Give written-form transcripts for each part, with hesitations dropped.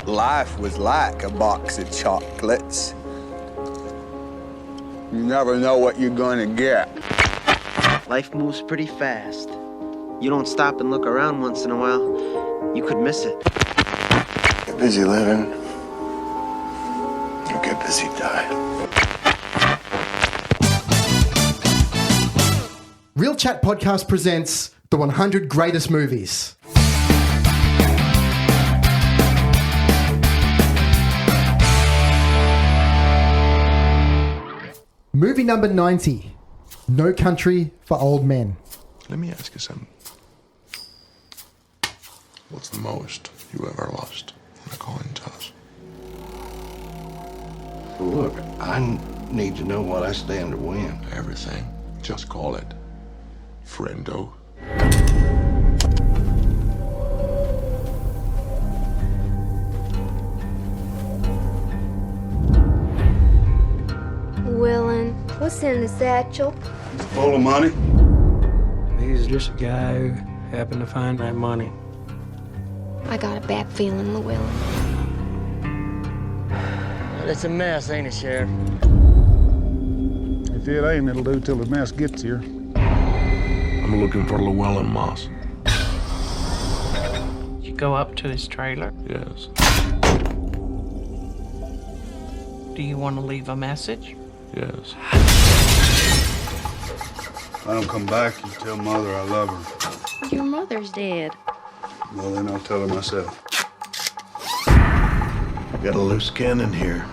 Life was like a box of chocolates. You never know what you're gonna get. Life moves pretty fast. You don't stop and look around once in a while, you could miss it. Get busy living, you get busy dying. Real Chat Podcast presents the 100 Greatest Movies. Movie number 90, No Country for Old Men. Let me ask you something. What's the most you ever lost in a coin toss? Look, I need to know what I stand to win. Everything. Just call it friendo. Willin, what's in the satchel? It's full of money. He's just a guy who happened to find that money. I got a bad feeling, Llewellyn. It's a mess, ain't it, Sheriff? If it ain't, it'll do till the mess gets here. I'm looking for Llewellyn Moss. You go up to his trailer. Yes. Do you want to leave a message? Yes. If I don't come back, you tell Mother I love her. Your mother's dead. Well, then I'll tell her myself. Got a loose cannon here.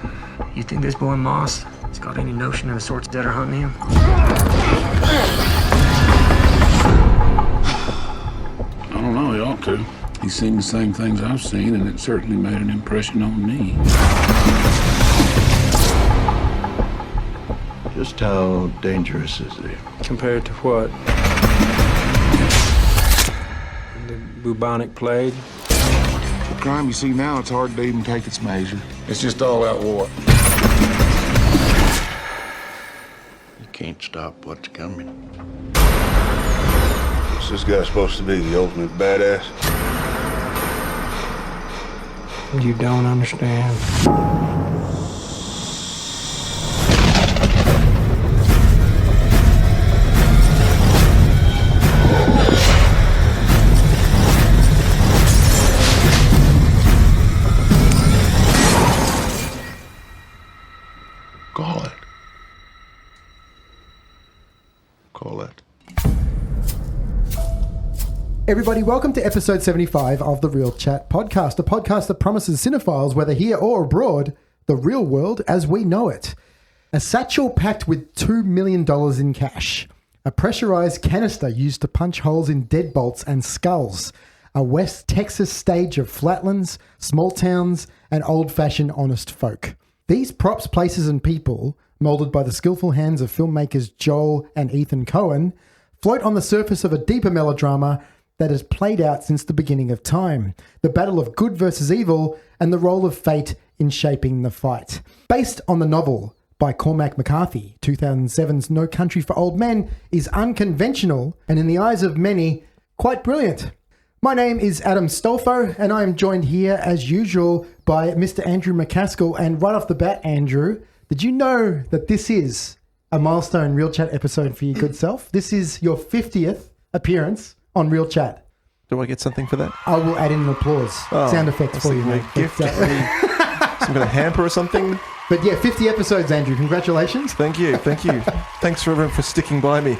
You think this boy Moss has got any notion of the sorts that are hunting him? I don't know, he ought to. He's seen the same things I've seen, and it certainly made an impression on me. Just how dangerous is he? Compared to what? The bubonic plague? The crime you see now, it's hard to even take its measure. It's just all out war. You can't stop what's coming. Is this guy supposed to be the ultimate badass? You don't understand. Call it. Call it. Everybody, welcome to episode 75 of the Real Chat Podcast, a podcast that promises cinephiles, whether here or abroad, the real world as we know it. A satchel packed with $2 million in cash. A pressurized canister used to punch holes in deadbolts and skulls. A West Texas stage of flatlands, small towns, and old-fashioned honest folk. These props, places, and people, moulded by the skillful hands of filmmakers Joel and Ethan Coen, float on the surface of a deeper melodrama that has played out since the beginning of time. The battle of good versus evil and the role of fate in shaping the fight. Based on the novel by Cormac McCarthy, 2007's No Country for Old Men is unconventional and in the eyes of many, quite brilliant. My name is Adam Stolfo, and I am joined here, as usual, by Mr. Andrew McCaskill. And right off the bat, Andrew, did you know that this is a milestone Real Chat episode for your good self? This is your 50th appearance on Real Chat. Do I get something for that? I will add in an applause sound effects for you, mate. Gift, some kind of hamper or something? But yeah, 50 episodes, Andrew. Congratulations. Thank you. Thanks for everyone for sticking by me.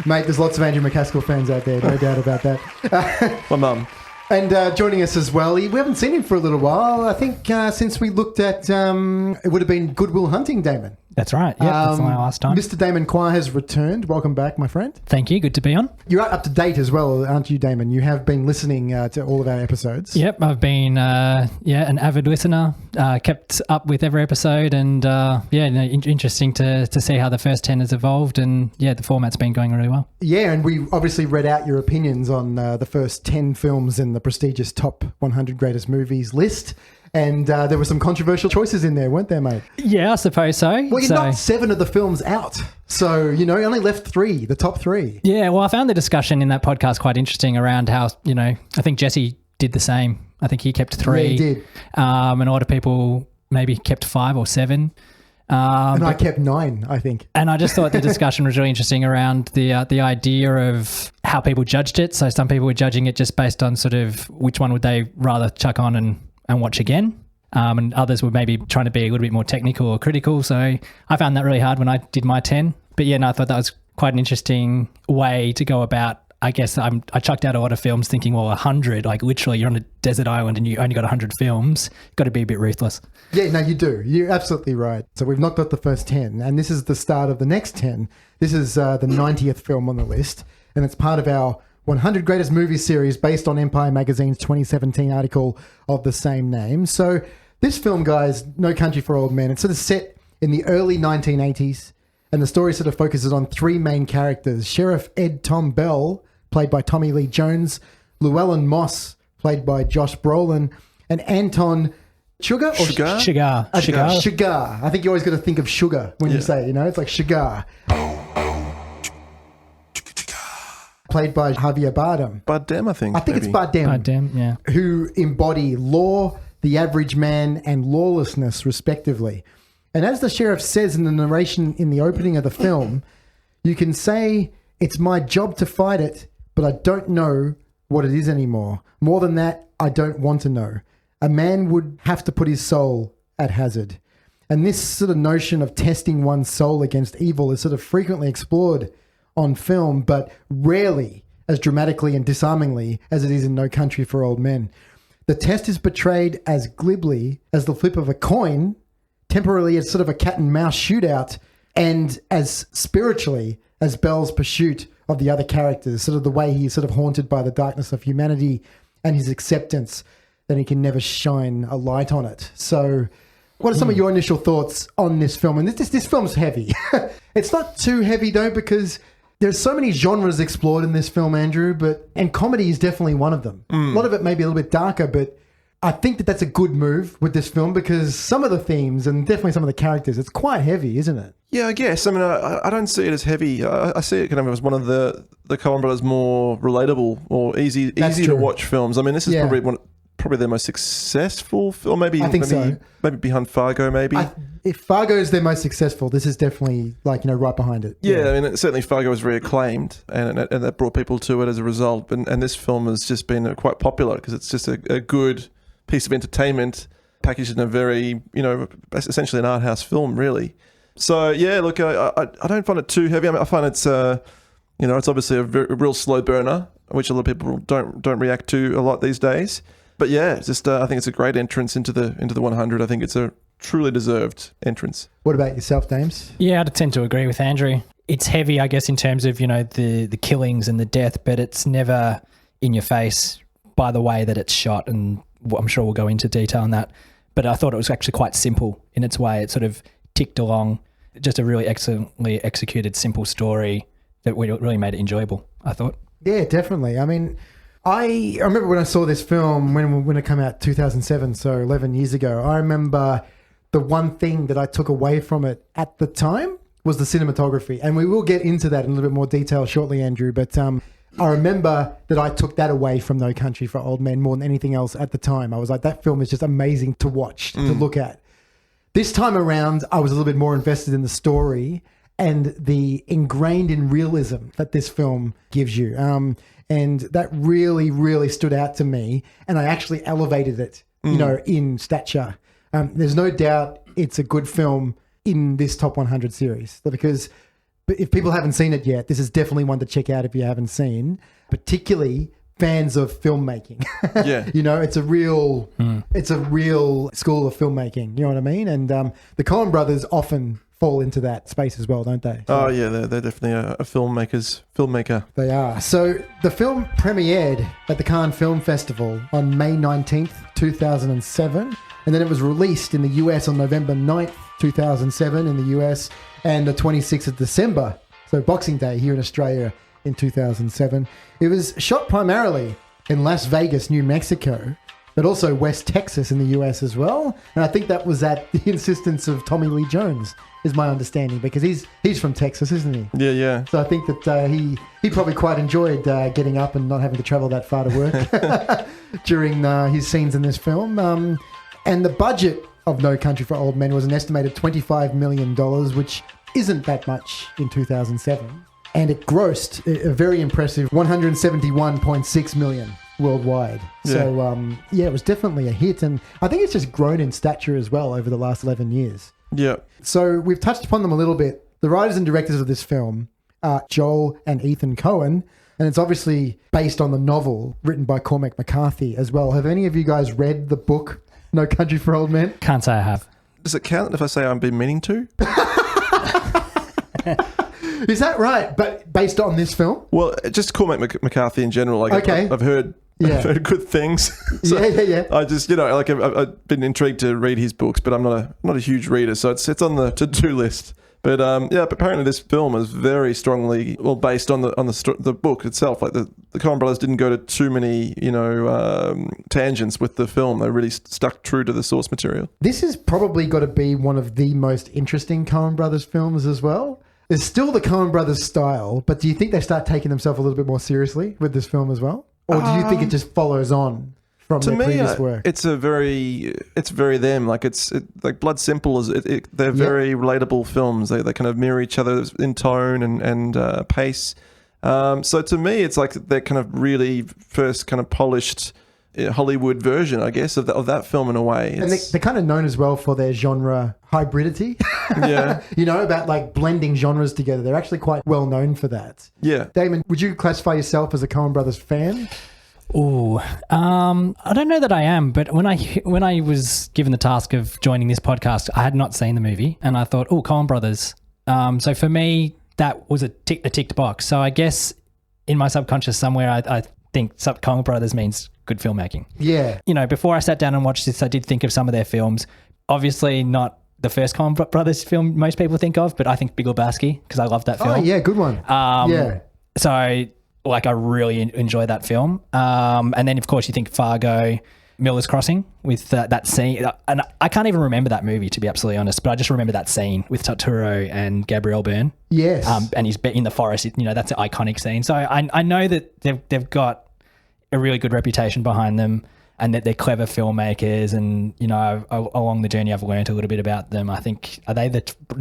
Mate, there's lots of Andrew McCaskill fans out there, no doubt about that. My mum. And joining us as well, we haven't seen him for a little while. I think since we looked at, it would have been Good Will Hunting, Damon. That's right. Yeah, that's my last time. Mr. Damon Quire has returned. Welcome back, my friend. Thank you. Good to be on. You're up to date as well, aren't you, Damon? You have been listening to all of our episodes. Yep, I've been an avid listener, kept up with every episode, and interesting to see how the first 10 has evolved, and the format's been going really well. Yeah, and we obviously read out your opinions on the first 10 films in the prestigious Top 100 Greatest Movies list. And there were some controversial choices in there, weren't there, mate? Yeah, I suppose so. Well, you knocked 7 of the films out. So, you only left 3, the top 3. Yeah, well, I found the discussion in that podcast quite interesting around how, I think Jesse did the same. I think he kept 3. Yeah, he did. And a lot of people maybe kept 5 or 7. And I kept 9, I think. And I just thought the discussion was really interesting around the idea of how people judged it. So some people were judging it just based on sort of which one would they rather chuck on and watch again. And others were maybe trying to be a little bit more technical or critical. So I found that really hard when I did my 10. But yeah, no, I thought that was quite an interesting way to go about. I guess I chucked out a lot of films thinking, well, 100, like literally you're on a desert island and you only got 100 films. Got to be a bit ruthless. Yeah, no, you do. You're absolutely right. So we've knocked out the first 10, and this is the start of the next 10. This is the 90th film on the list, and it's part of our 100 Greatest Movies series based on Empire Magazine's 2017 article of the same name. So this film, guys, No Country for Old Men, it's sort of set in the early 1980s, and the story sort of focuses on 3 main characters. Sheriff Ed Tom Bell, played by Tommy Lee Jones, Llewellyn Moss, played by Josh Brolin, and Anton Sugar? Sugar. Sugar. I think you always got to think of sugar when you say it, it's like Sugar. Played by Javier Bardem. Bardem, I think. I think it's Bardem. Bardem, yeah. Who embody law, the average man, and lawlessness, respectively. And as the sheriff says in the narration in the opening of the film, you can say, it's my job to fight it, but I don't know what it is anymore. More than that, I don't want to know. A man would have to put his soul at hazard. And this sort of notion of testing one's soul against evil is sort of frequently explored on film, but rarely as dramatically and disarmingly as it is in No Country for Old Men. The test is portrayed as glibly as the flip of a coin, temporarily as sort of a cat and mouse shootout, and as spiritually as Bell's pursuit of the other characters, sort of the way he's sort of haunted by the darkness of humanity and his acceptance that he can never shine a light on it. So what are some of your initial thoughts on this film? And this film's heavy. It's not too heavy though, because there's so many genres explored in this film, Andrew, and comedy is definitely one of them. A lot of it may be a little bit darker, but I think that that's a good move with this film because some of the themes and definitely some of the characters, it's quite heavy, isn't it? Yeah, I guess. I mean, I don't see it as heavy. I see it kind of as one of the Coen brothers' more relatable or easy to watch films. I mean, this is probably their most successful film. Maybe I think so. Maybe behind Fargo. Maybe if Fargo is their most successful, this is definitely right behind it. Yeah, I mean, certainly Fargo was very acclaimed, and that brought people to it as a result. And this film has just been quite popular because it's just a good piece of entertainment packaged in a very, essentially an art house film, really. So yeah, look, I don't find it too heavy. I mean, I find it's it's obviously a real slow burner, which a lot of people don't react to a lot these days. But yeah, it's just I think it's a great entrance into the 100. I think it's a truly deserved entrance. What about yourself, James? Yeah, I tend to agree with Andrew. It's heavy, I guess, in terms of the killings and the death, but it's never in your face by the way that it's shot, and I'm sure we'll go into detail on that. But I thought it was actually quite simple in its way. It sort of ticked along. Just a really excellently executed, simple story that really made it enjoyable, I thought. Yeah, definitely. I mean, I remember when I saw this film, when it came out 2007, so 11 years ago, I remember the one thing that I took away from it at the time was the cinematography. And we will get into that in a little bit more detail shortly, Andrew. But I remember that I took that away from No Country for Old Men more than anything else at the time. I was like, that film is just amazing to watch, to look at. This time around, I was a little bit more invested in the story and the ingrained in realism that this film gives you. And that really, really stood out to me. And I actually elevated it, in stature. There's no doubt it's a good film in this Top 100 series. Because if people haven't seen it yet, this is definitely one to check out if you haven't seen, particularly fans of filmmaking. Yeah. It's a real school of filmmaking. You know what I mean? And the Coen brothers often fall into that space as well, don't they? So, oh yeah, they're definitely a filmmaker. They are. So the film premiered at the Cannes Film Festival on May 19th, 2007. And then it was released in the US on November 9th, 2007 in the US, and the 26th of December, so Boxing Day here in Australia in 2007. It was shot primarily in Las Vegas, New Mexico, but also West Texas in the US as well. And I think that was at the insistence of Tommy Lee Jones, is my understanding, because he's from Texas, isn't he? Yeah, yeah. So I think that he probably quite enjoyed getting up and not having to travel that far to work during his scenes in this film. And the budget of No Country for Old Men was an estimated $25 million, which isn't that much in 2007. And it grossed a very impressive $171.6 million worldwide. Yeah. So, it was definitely a hit. And I think it's just grown in stature as well over the last 11 years. Yeah. So we've touched upon them a little bit. The writers and directors of this film are Joel and Ethan Coen. And it's obviously based on the novel written by Cormac McCarthy as well. Have any of you guys read the book No Country for Old Men? Can't say I have. Does it count if I say I've been meaning to? Is that right? But based on this film? Well, just Cormac McCarthy in general. Like, okay. I've heard good things. So yeah. I just, I've been intrigued to read his books, but I'm not a huge reader, so it's on the to-do list. But but apparently this film is very strongly based on the book itself. Like the Coen brothers didn't go to too many tangents with the film. They really stuck true to the source material. This has probably got to be one of the most interesting Coen brothers films as well. It's still the Coen brothers style, but do you think they start taking themselves a little bit more seriously with this film as well? Or do you think it just follows on from their previous work? It's very them. Like like Blood Simple is. They're very relatable films. They kind of mirror each other in tone and pace. So to me, it's like they're kind of really first kind of polished Hollywood version, I guess, of that film in a way. And they're kind of known as well for their genre hybridity. Yeah. About like blending genres together. They're actually quite well known for that. Yeah. Damon, would you classify yourself as a Coen brothers fan? Oh, I don't know that I am, but when I was given the task of joining this podcast, I had not seen the movie, and I thought, Coen brothers. So for me, that was a ticked box. So I guess in my subconscious somewhere, I think Coen brothers means good filmmaking. Yeah. Before I sat down and watched this, I did think of some of their films. Obviously not the first Coen brothers film most people think of, but I think Big Lebowski, because I love that film. Oh, yeah, good one. So I really enjoy that film. And then, of course, you think Fargo, Miller's Crossing with that scene. And I can't even remember that movie, to be absolutely honest, but I just remember that scene with Turturro and Gabrielle Byrne. Yes. And he's in the forest. That's an iconic scene. So I know that they've got a really good reputation behind them and that they're clever filmmakers. And, along the journey, I've learned a little bit about them. I think, they're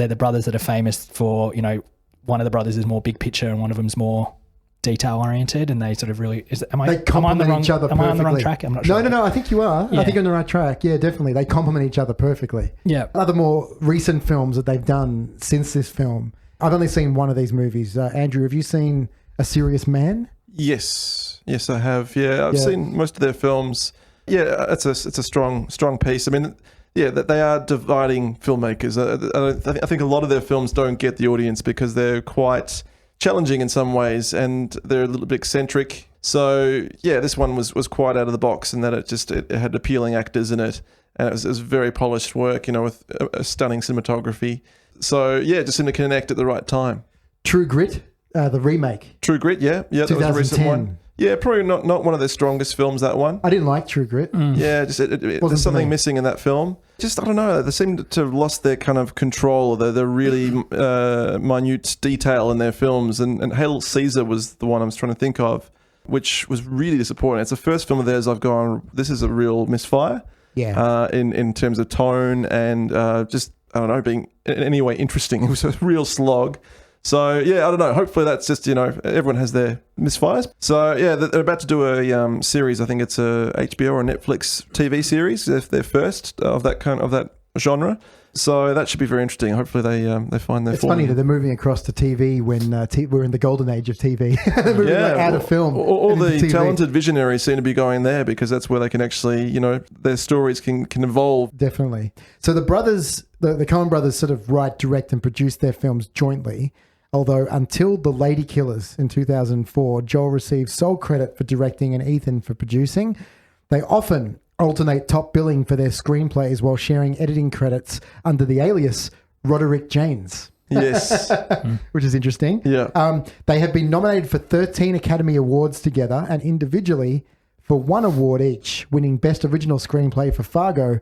the brothers that are famous for, one of the brothers is more big picture and one of them's more detail oriented, and they sort of really they complement each other perfectly. Am I on the wrong track? I'm not sure. No, I think you are. Yeah. I think you're on the right track. Yeah, definitely. They complement each other perfectly. Yeah. Other more recent films that they've done since this film. I've only seen one of these movies. Andrew, have you seen A Serious Man? Yes, I have. Yeah, I've seen most of their films. Yeah, it's a strong piece. I mean, yeah, that they are dividing filmmakers. I think a lot of their films don't get the audience because they're quite challenging in some ways and they're a little bit eccentric. So yeah, this one was quite out of the box in that it had appealing actors in it, and it was very polished work, with a stunning cinematography. So yeah, it just seemed to connect at the right time. True Grit, the remake. True Grit, yeah, that was a recent one. Yeah, probably not one of their strongest films, that one. I didn't like True Grit. Yeah, just there's something missing in that film. Just, I don't know, they seem to have lost their kind of control, the really minute detail in their films. And Hail Caesar was the one I was trying to think of, which was really disappointing. It's the first film of theirs I've gone, this is a real misfire. Yeah. In terms of tone and just, I don't know, being in any way interesting. It was a real slog. So yeah, I don't know. Hopefully that's just, everyone has their misfires. So yeah, they're about to do a series. I think it's a HBO or a Netflix TV series. If they're first of that genre. So that should be very interesting. Hopefully they find their. It's funny that they're moving across to TV when we're in the golden age of TV. They're moving out of film. All the talented visionaries seem to be going there because that's where they can actually, their stories can evolve. Definitely. So the brothers, the Coen brothers, sort of write, direct, and produce their films jointly. Although until The Lady Killers in 2004, Joel received sole credit for directing and Ethan for producing. They often alternate top billing for their screenplays while sharing editing credits under the alias Roderick Janes. Yes. Which is interesting. Yeah. They have been nominated for 13 Academy Awards together and individually for 1 award each, winning Best Original Screenplay for Fargo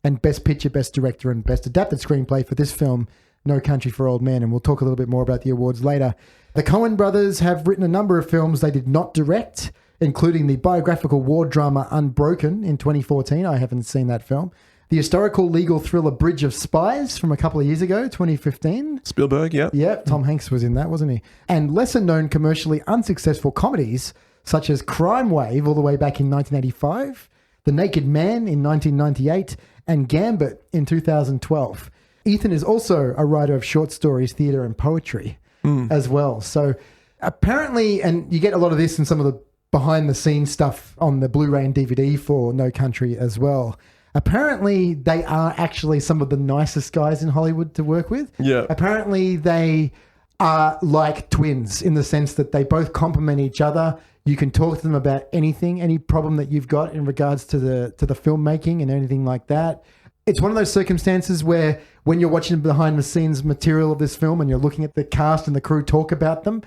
and Best Picture, Best Director, and Best Adapted Screenplay for this film, No Country for Old Men. And we'll talk a little bit more about the awards later. The Coen brothers have written a number of films they did not direct, including the biographical war drama Unbroken in 2014. I haven't seen that film. The historical legal thriller Bridge of Spies from a couple of years ago, 2015. Spielberg, yeah. Yeah, Tom Hanks was in that, wasn't he? And lesser-known commercially unsuccessful comedies such as Crime Wave all the way back in 1985, The Naked Man in 1998, and Gambit in 2012. Ethan is also a writer of short stories, theatre and poetry as well. So apparently, and you get a lot of this in some of the behind-the-scenes stuff on the Blu-ray and DVD for No Country as well. Apparently, they are actually some of the nicest guys in Hollywood to work with. Yeah. Apparently, they are like twins in the sense that they both complement each other. You can talk to them about anything, any problem that you've got in regards to the filmmaking and anything like that. It's one of those circumstances where when you're watching behind the scenes material of this film and you're looking at the cast and the crew talk about them,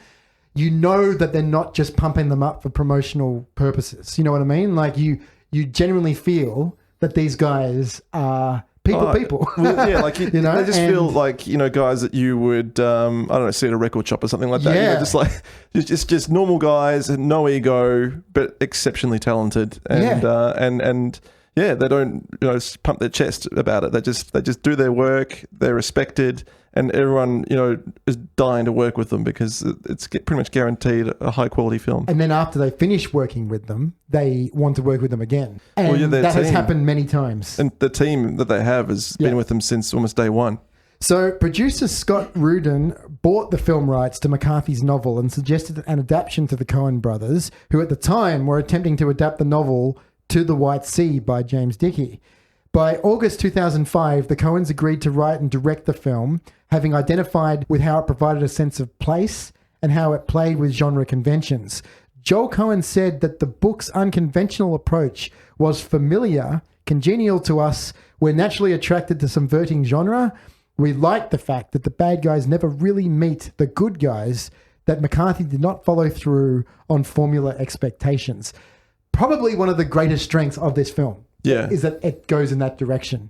you know that they're not just pumping them up for promotional purposes. You know what I mean? Like you genuinely feel that these guys are people. Well, yeah, like you know, they just feel like, you know, guys that you would I don't know, see at a record shop or something like that. Yeah. You know, just like just normal guys and no ego, but exceptionally talented. And yeah, they don't, you know, pump their chest about it. They just do their work. They're respected, and everyone, you know, is dying to work with them because it's pretty much guaranteed a high quality film. And then after they finish working with them, they want to work with them again. And that has happened many times. And the team that they have has been with them since almost day one. So producer Scott Rudin bought the film rights to McCarthy's novel and suggested an adaptation to the Coen brothers, who at the time were attempting to adapt the novel To the White Sea by James Dickey. By August 2005, the Coens agreed to write and direct the film, having identified with how it provided a sense of place and how it played with genre conventions. Joel Coen said that the book's unconventional approach was familiar, congenial to us. We're naturally attracted to subverting genre. We liked the fact that the bad guys never really meet the good guys, that McCarthy did not follow through on formula expectations. Probably one of the greatest strengths of this film is that it goes in that direction.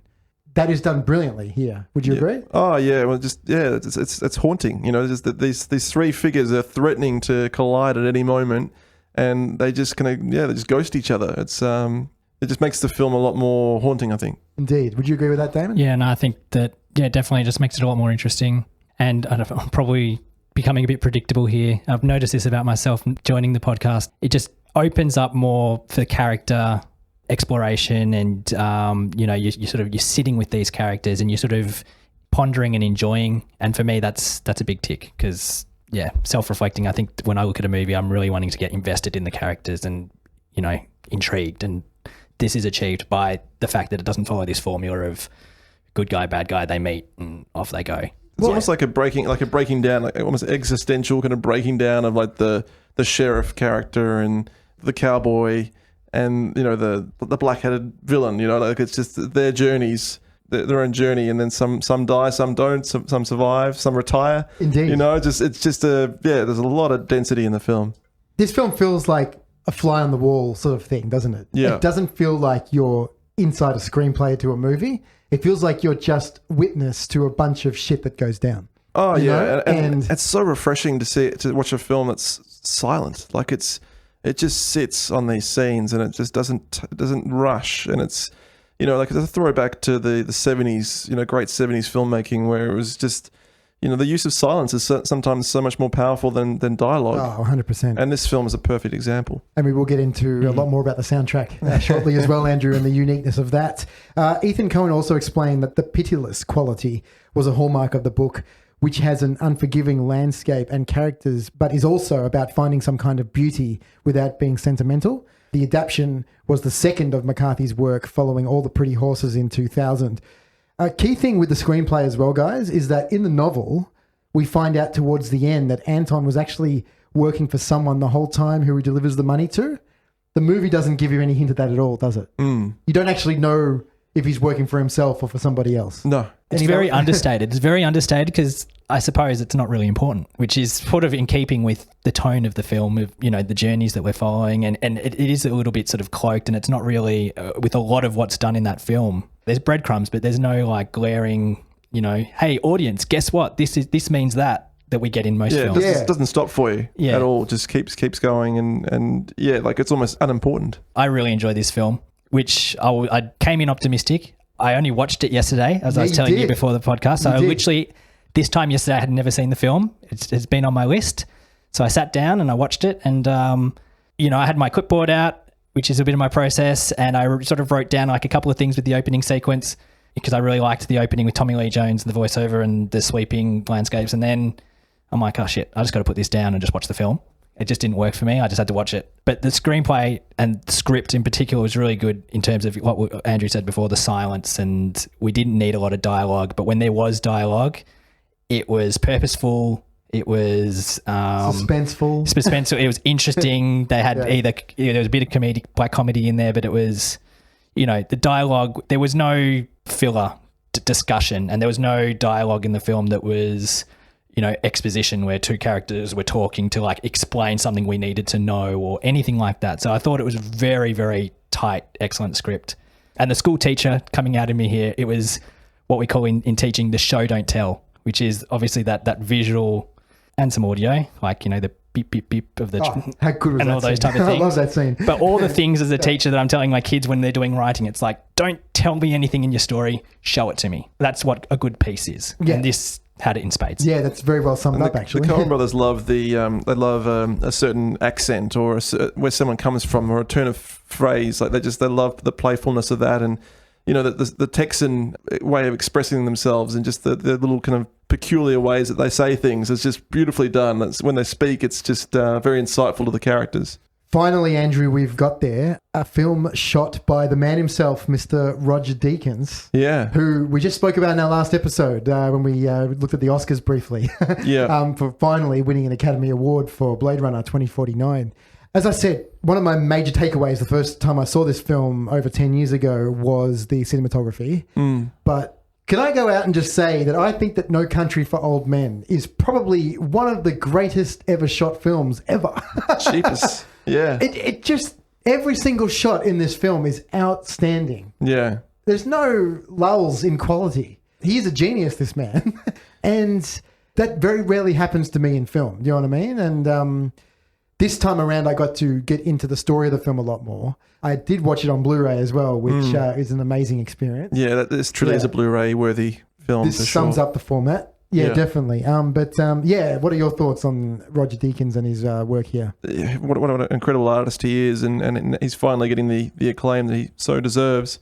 That is done brilliantly here. Would you agree? Oh yeah, well, it's haunting. You know, just that these three figures are threatening to collide at any moment, and they just they just ghost each other. It's it just makes the film a lot more haunting, I think. Indeed. Would you agree with that, Damon? Yeah, no, I think that definitely just makes it a lot more interesting, and I don't know, I'm probably becoming a bit predictable here. I've noticed this about myself joining the podcast. It just opens up more for character exploration, and you know, you're sitting with these characters and you're sort of pondering and enjoying. And for me, that's a big tick, because self-reflecting. I think when I look at a movie, I'm really wanting to get invested in the characters and, you know, intrigued. And this is achieved by the fact that it doesn't follow this formula of good guy, bad guy. They meet and off they go. It's almost like a breaking down, like almost existential kind of breaking down of like the sheriff character and the cowboy and, you know, the black-headed villain. You know, like it's just their journeys, their own journey, and then some die, some don't, some survive, some retire. Indeed. You know, it's just there's a lot of density in the film. This film feels like a fly on the wall sort of thing, doesn't it? Yeah. It doesn't feel like you're inside a screenplay to a movie. It feels like you're just witness to a bunch of shit that goes down. Oh, you yeah. know? And it's so refreshing to watch a film that's silent. Like it just sits on these scenes, and it just doesn't rush. And it's, you know, like it's a throwback to the 70s, you know, great 70s filmmaking, where it was just, you know, the use of silence is sometimes so much more powerful than dialogue. Oh, 100%. And this film is a perfect example. And we will get into a lot more about the soundtrack shortly as well, Andrew, and the uniqueness of that. Ethan Coen also explained that the pitiless quality was a hallmark of the book, which has an unforgiving landscape and characters, but is also about finding some kind of beauty without being sentimental. The adaptation was the second of McCarthy's work, following All the Pretty Horses in 2000. A key thing with the screenplay as well, guys, is that in the novel, we find out towards the end that Anton was actually working for someone the whole time who he delivers the money to. The movie doesn't give you any hint of that at all, does it? You don't actually know if he's working for himself or for somebody else. No. It's very understated. It's very understated because I suppose it's not really important, which is sort of in keeping with the tone of the film, of, you know, the journeys that we're following. And it is a little bit sort of cloaked, and it's not really with a lot of what's done in that film. There's breadcrumbs, but there's no like glaring, you know, hey, audience, guess what? This means that we get in most films. It doesn't stop for you at all. Just keeps going. And yeah, like it's almost unimportant. I really enjoy this film, which I came in optimistic. I only watched it yesterday, as I was telling you before the podcast. So I literally, this time yesterday, I had never seen the film. It's been on my list. So I sat down and I watched it, and, you know, I had my clipboard out, which is a bit of my process, and I sort of wrote down like a couple of things with the opening sequence because I really liked the opening with Tommy Lee Jones and the voiceover and the sweeping landscapes. And then I'm like, oh shit, I just got to put this down and just watch the film. It just didn't work for me. I just had to watch it. But the screenplay and the script in particular was really good in terms of what Andrew said before, the silence, and we didn't need a lot of dialogue. But when there was dialogue, it was purposeful. It was suspenseful. It was interesting. They had there was a bit of black comedy in there, but it was, you know, the dialogue, there was no filler discussion, and there was no dialogue in the film that was, you know, exposition where two characters were talking to like explain something we needed to know or anything like that. So I thought it was very, very tight, excellent script. And the school teacher coming out of me here, it was what we call in teaching the show don't tell, which is obviously that visual and some audio, like, you know, the beep, beep, beep of the... how good was and that all those scene? type of things. I love that scene. But all the things as a teacher that I'm telling my kids when they're doing writing, it's like, don't tell me anything in your story, show it to me. That's what a good piece is. Yeah. And this had it in spades. Yeah, that's very well summed up, actually. The Coen brothers love they love a certain accent or where someone comes from or a turn of phrase. Like they love the playfulness of that, and you know the Texan way of expressing themselves and just the little kind of peculiar ways that they say things is just beautifully done. When they speak, it's just very insightful to the characters. Finally, Andrew, we've got there a film shot by the man himself, Mr. Roger Deakins. Yeah. Who we just spoke about in our last episode when we looked at the Oscars briefly. Yeah. For finally winning an Academy Award for Blade Runner 2049. As I said, one of my major takeaways the first time I saw this film over 10 years ago was the cinematography. But can I go out and just say that I think that No Country for Old Men is probably one of the greatest ever shot films ever. Cheapest. Yeah. It just, every single shot in this film is outstanding. Yeah. There's no lulls in quality. He is a genius, this man. And that very rarely happens to me in film. You know what I mean? And this time around, I got to get into the story of the film a lot more. I did watch it on Blu-ray as well, which is an amazing experience. Yeah, this truly is a Blu-ray worthy film. This sums up the format. Yeah, definitely. What are your thoughts on Roger Deakins and his work here? What an incredible artist he is, and he's finally getting the acclaim that he so deserves.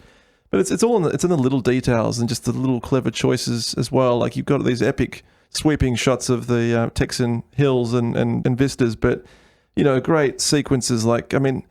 But it's all in the little details and just the little clever choices as well. Like you've got these epic sweeping shots of the Texan hills and vistas, but you know, great sequences. Like, I mean,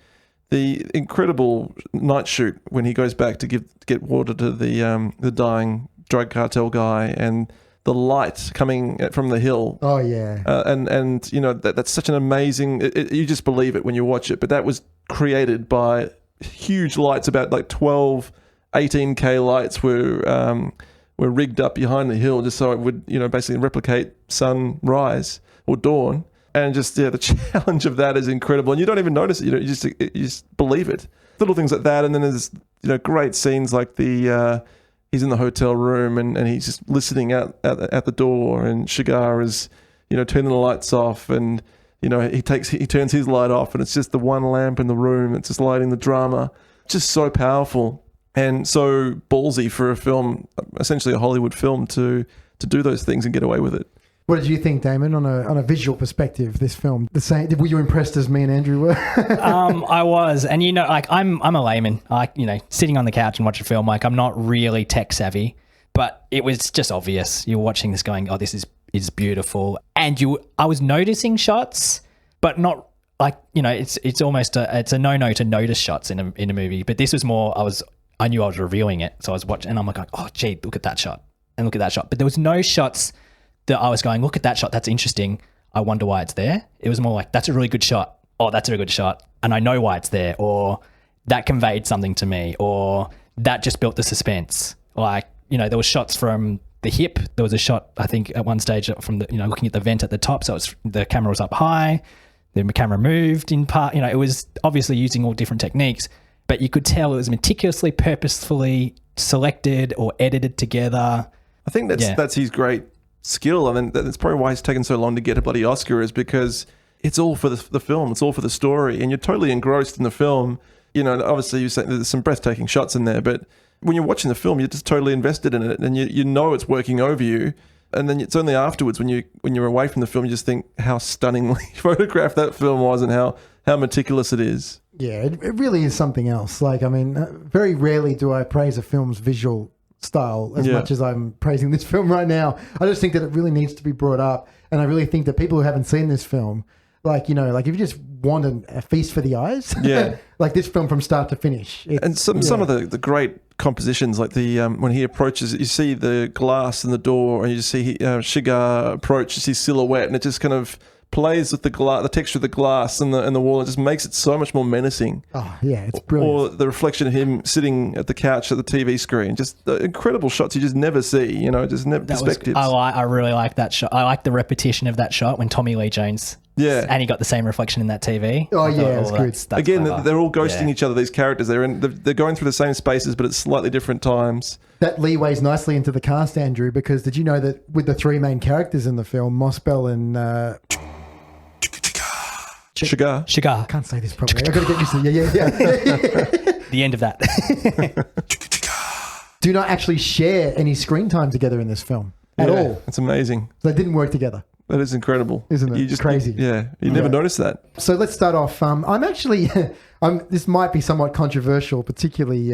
the incredible night shoot when he goes back to get water to the dying drug cartel guy, and the light coming from the hill. Oh yeah. And you know that's such an amazing. You just believe it when you watch it. But that was created by huge lights, about like 12, 18K lights were rigged up behind the hill just so it would, you know, basically replicate sunrise or dawn. And just the challenge of that is incredible, and you don't even notice it. You know, you just believe it. Little things like that, and then there's great scenes like he's in the hotel room and he's just listening out at the door, and Shigar is turning the lights off, and he turns his light off, and it's just the one lamp in the room. It's just lighting the drama. Just so powerful and so ballsy for a film, essentially a Hollywood film, to do those things and get away with it. What did you think, Damon, on a visual perspective, this film? Were you impressed as me and Andrew were? I was. And, I'm a layman. Sitting on the couch and watch a film, I'm not really tech savvy, but it was just obvious. You're watching this going, oh, this is beautiful. And I was noticing shots, but not it's almost it's a no-no to notice shots in a movie. But this was more, I knew I was reviewing it. So I was watching and I'm like, oh, gee, look at that shot and look at that shot. But there was no shots that I was going, look at that shot, that's interesting. I wonder why it's there. It was more like, that's a really good shot. Oh, that's a good shot. And I know why it's there. Or that conveyed something to me. Or that just built the suspense. Like, there was shots from the hip. There was a shot, I think, at one stage from the, looking at the vent at the top. So the camera was up high. The camera moved in part. It was obviously using all different techniques, but you could tell it was meticulously, purposefully selected or edited together. I think that's his great skill. I mean, that's probably why he's taken so long to get a bloody Oscar, is because it's all for the film. It's all for the story, and you're totally engrossed in the film. Obviously you say there's some breathtaking shots in there, but when you're watching the film, you're just totally invested in it, and you know it's working over you. And then it's only afterwards when you're away from the film, you just think how stunningly photographed that film was and how meticulous it is. Yeah, it really is something else. Like, I mean, very rarely do I praise a film's visual style as much as I'm praising this film right now. I just think that it really needs to be brought up. And I really think that people who haven't seen this film, like, if you just want a feast for the eyes, like this film from start to finish. And some of the great compositions, like the when he approaches, you see the glass in the door, and you just see Shigar approach, you see silhouette, and it just kind of plays with the texture of the glass and the wall. It just makes it so much more menacing. Oh yeah, it's brilliant. Or the reflection of him sitting at the couch at the TV screen, just the incredible shots you just never see. Just never perspectives. I really like that shot. I like the repetition of that shot when Tommy Lee Jones. Yeah, and he got the same reflection in that TV. Oh yeah, it's good. That's Again, they're all ghosting each other. These characters, they're going through the same spaces, but at slightly different times. That leeways nicely into the cast, Andrew, because did you know that with the three main characters in the film, Mossbell and Shigar. I can't say this properly. I've got to get used to it. Yeah. The end of that. Do not actually share any screen time together in this film at all. It's amazing. They didn't work together. That is incredible. Isn't it? Crazy. You never notice that. So let's start off. I'm actually, this might be somewhat controversial, particularly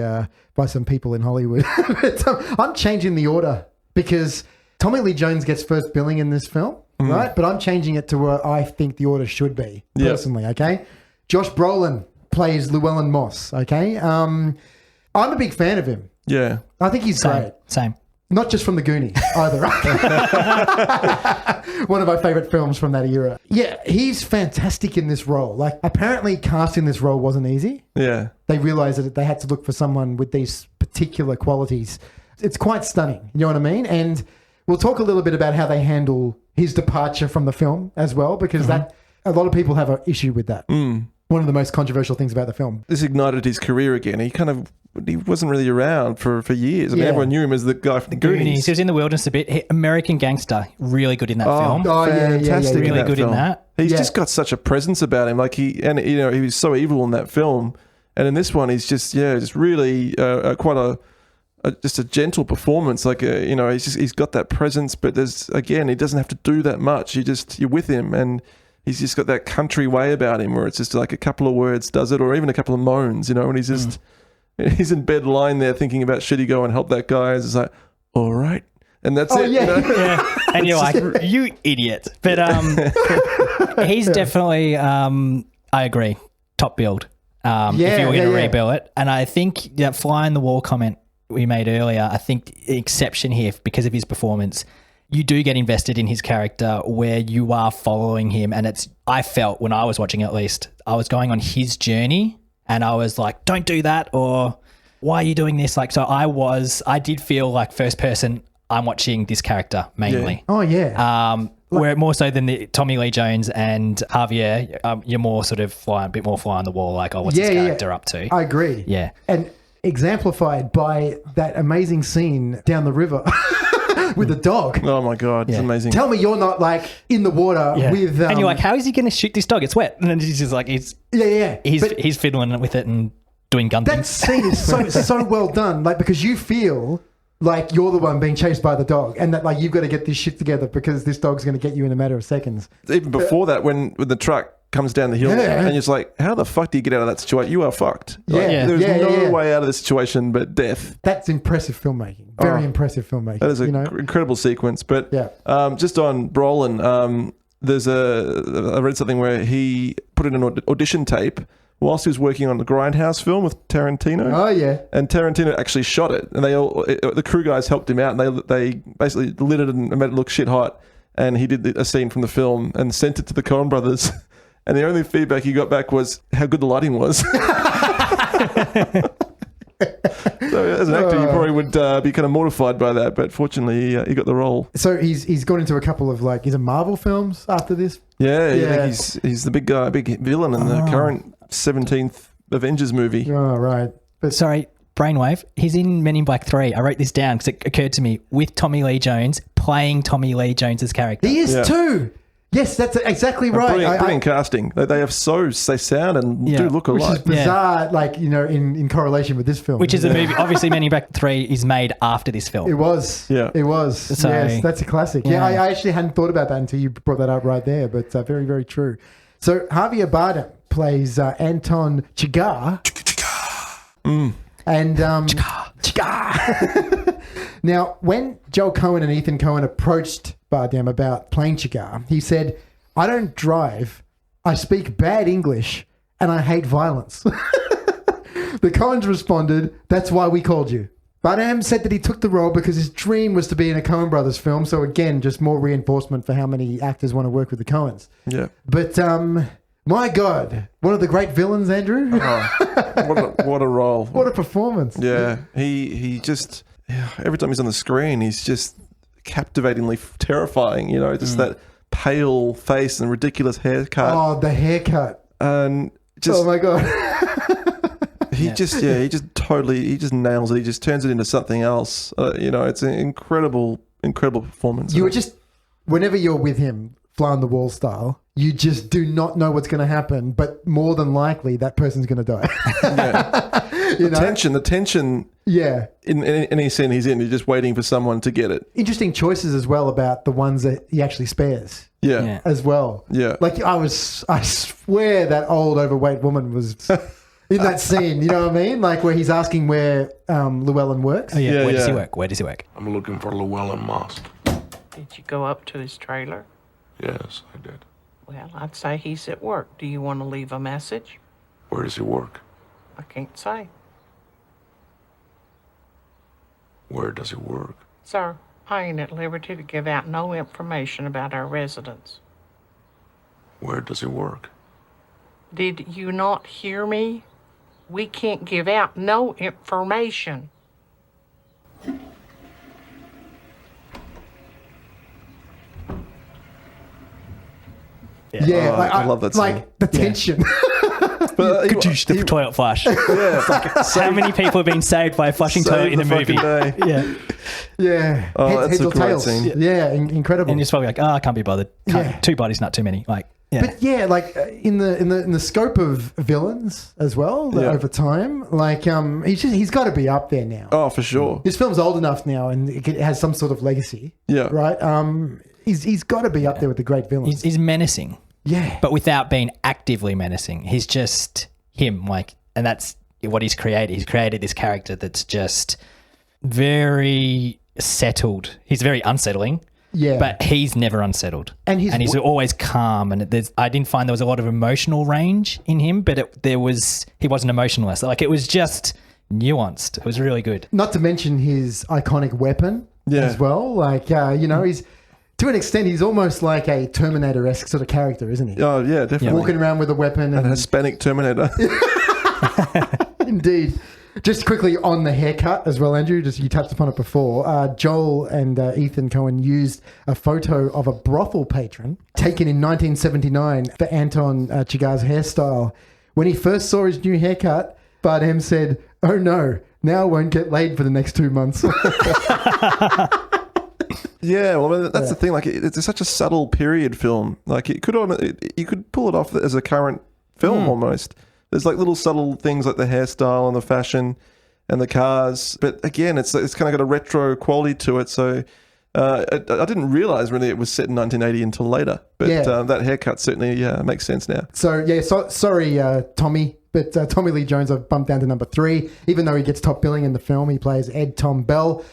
by some people in Hollywood. But I'm changing the order because Tommy Lee Jones gets first billing in this film, right? But I'm changing it to where I think the order should be, personally, okay? Josh Brolin plays Llewellyn Moss, okay? I'm a big fan of him. Yeah. I think he's great. Same. Not just from The Goonies, either. One of my favourite films from that era. Yeah, he's fantastic in this role. Like, apparently casting this role wasn't easy. Yeah. They realised that they had to look for someone with these particular qualities. It's quite stunning, you know what I mean? And we'll talk a little bit about how they handle his departure from the film as well, because that a lot of people have an issue with that. One of the most controversial things about the film. This ignited his career again. He wasn't really around for years. I mean, everyone knew him as the guy from the Goonies. He was in The Wilderness a bit. American Gangster, really good in that film. Oh, fantastic! Really good in that. He's just got such a presence about him. Like he was so evil in that film, and in this one, he's just really quite just a gentle performance. Like he's got that presence, but he doesn't have to do that much. You're with him, and he's just got that country way about him, where it's just like a couple of words does it, or even a couple of moans. And he's just. He's in bed lying there thinking about should he go and help that guy. It's like, all right. And that's it. Yeah. And you're like, you idiot. But he's definitely, I agree, top build if you were going to rebuild it. And I think that fly in the wall comment we made earlier, I think the exception here because of his performance, you do get invested in his character where you are following him. And I felt when I was watching at least, I was going on his journey. And I was like, don't do that, or why are you doing this? Like, so I did feel like first person, I'm watching this character mainly. Yeah. Oh, yeah. Where more so than the Tommy Lee Jones and Javier, you're more sort of a bit more fly on the wall, like, oh, what's this character up to? I agree. Yeah. And exemplified by that amazing scene down the river. With the dog. Oh my God, it's amazing. Tell me you're not like in the water with... and you're like, how is he going to shoot this dog? It's wet. And then he's just like, he's fiddling with it and doing gun things. That scene is so well done, like, because you feel like you're the one being chased by the dog and that like you've got to get this shit together because this dog's going to get you in a matter of seconds. Even before that, when the truck comes down the hill and you're just like, how the fuck do you get out of that situation? You are fucked. There's no way out of this situation but death. That's impressive filmmaking. Very impressive filmmaking. That is an incredible sequence. But just on Brolin, I read something where he put in an audition tape whilst he was working on the Grindhouse film with Tarantino. Oh, yeah. And Tarantino actually shot it. And the crew guys helped him out and they basically lit it and made it look shit hot. And he did a scene from the film and sent it to the Coen brothers. And the only feedback he got back was how good the lighting was. So as an actor, you probably would be kind of mortified by that, but fortunately, he got the role. So he's gone into a couple of like, is it Marvel films after this? Yeah. He's the big guy, big villain in the current 17th Avengers movie. Oh, right. But Sorry, brainwave. He's in Men in Black 3. I wrote this down because it occurred to me with Tommy Lee Jones playing Tommy Lee Jones's character. he is too. Yes, that's exactly right. Brilliant casting. They sound and do look which alike. is bizarre, like, you know, in correlation with this film. Which is a movie, obviously Men in Black 3 is made after this film. It was. Yeah. It was. So- Yes, that's a classic. Yeah, I actually hadn't thought about that until you brought that up right there, but very, very true. So Javier Bardem plays Anton Chigurh. And Chigurh. Now, when Joel Coen and Ethan Coen approached Bardem about playing Chigurh, he said, "I don't drive, I speak bad English, and I hate violence." The Coens responded, "That's why we called you." Bardem said that he took the role because his dream was to be in a Coen Brothers film. So again, just more reinforcement for how many actors want to work with the Coens. Yeah. But my God, one of the great villains, Andrew. What a role. What a performance. Yeah. He just, every time he's on the screen, he's just captivatingly terrifying. You know, just that pale face and ridiculous haircut. Oh, the haircut. And just, Oh my God. he just nails it. He just turns it into something else. You know, it's an incredible performance. You were just, whenever you're with him, fly on the wall style, you just do not know what's going to happen, but more than likely that person's going to die. The tension. Yeah. In any scene he's in, you're just waiting for someone to get it. Interesting choices as well about the ones that he actually spares. Yeah. As well. Yeah. Like I swear that old overweight woman was in that scene, you know what I mean? Like where he's asking where Llewellyn works. Oh, yeah. Where does he work? Where does he work? I'm looking for Llewellyn Moss. Did you go up to his trailer? Yes, I did. Well, I'd say he's at work. Do you want to leave a message? Where does he work? I can't say. Where does he work? Sir, I ain't at liberty to give out no information about our residents. Where does he work? Did you not hear me? We can't give out no information. Yeah, I love that scene. Like the tension. But The toilet flush. How many people have been saved by a flushing toilet in the movie? Day. Yeah. Oh, that's heads a or great tails. scene. Yeah, incredible. And you're probably like, I can't be bothered. Yeah. 2 bodies, not too many. Like, yeah. But yeah, like in the scope of villains as well, over time, like he's got to be up there now. Oh, for sure. This film's old enough now, and it has some sort of legacy. Yeah. Right. He's got to be up there with the great villains. He's menacing. Yeah. But without being actively menacing. He's just him, like, and that's what he's created. He's created this character that's just very settled. He's very unsettling. Yeah. But he's never unsettled. And he's always calm. And I didn't find there was a lot of emotional range in him, but he wasn't emotionless. Like, it was just nuanced. It was really good. Not to mention his iconic weapon as well. Like, he's, to an extent, he's almost like a Terminator-esque sort of character, isn't he? Oh, yeah, definitely. Walking around with a weapon. And a Hispanic Terminator. Indeed. Just quickly on the haircut as well, Andrew, just you touched upon it before. Joel and Ethan Coen used a photo of a brothel patron taken in 1979 for Anton Chigurh's hairstyle. When he first saw his new haircut, Bardem said, "Oh no, now I won't get laid for the next 2 months." Yeah, well, I mean, that's the thing. Like, it's such a subtle period film. Like, you could pull it off as a current film almost. There's like little subtle things like the hairstyle and the fashion and the cars, but again, it's kind of got a retro quality to it. So I didn't realize really it was set in 1980 until later. But that haircut certainly makes sense now. So sorry, Tommy. But Tommy Lee Jones, I've bumped down to number 3. Even though he gets top billing in the film, he plays Ed Tom Bell.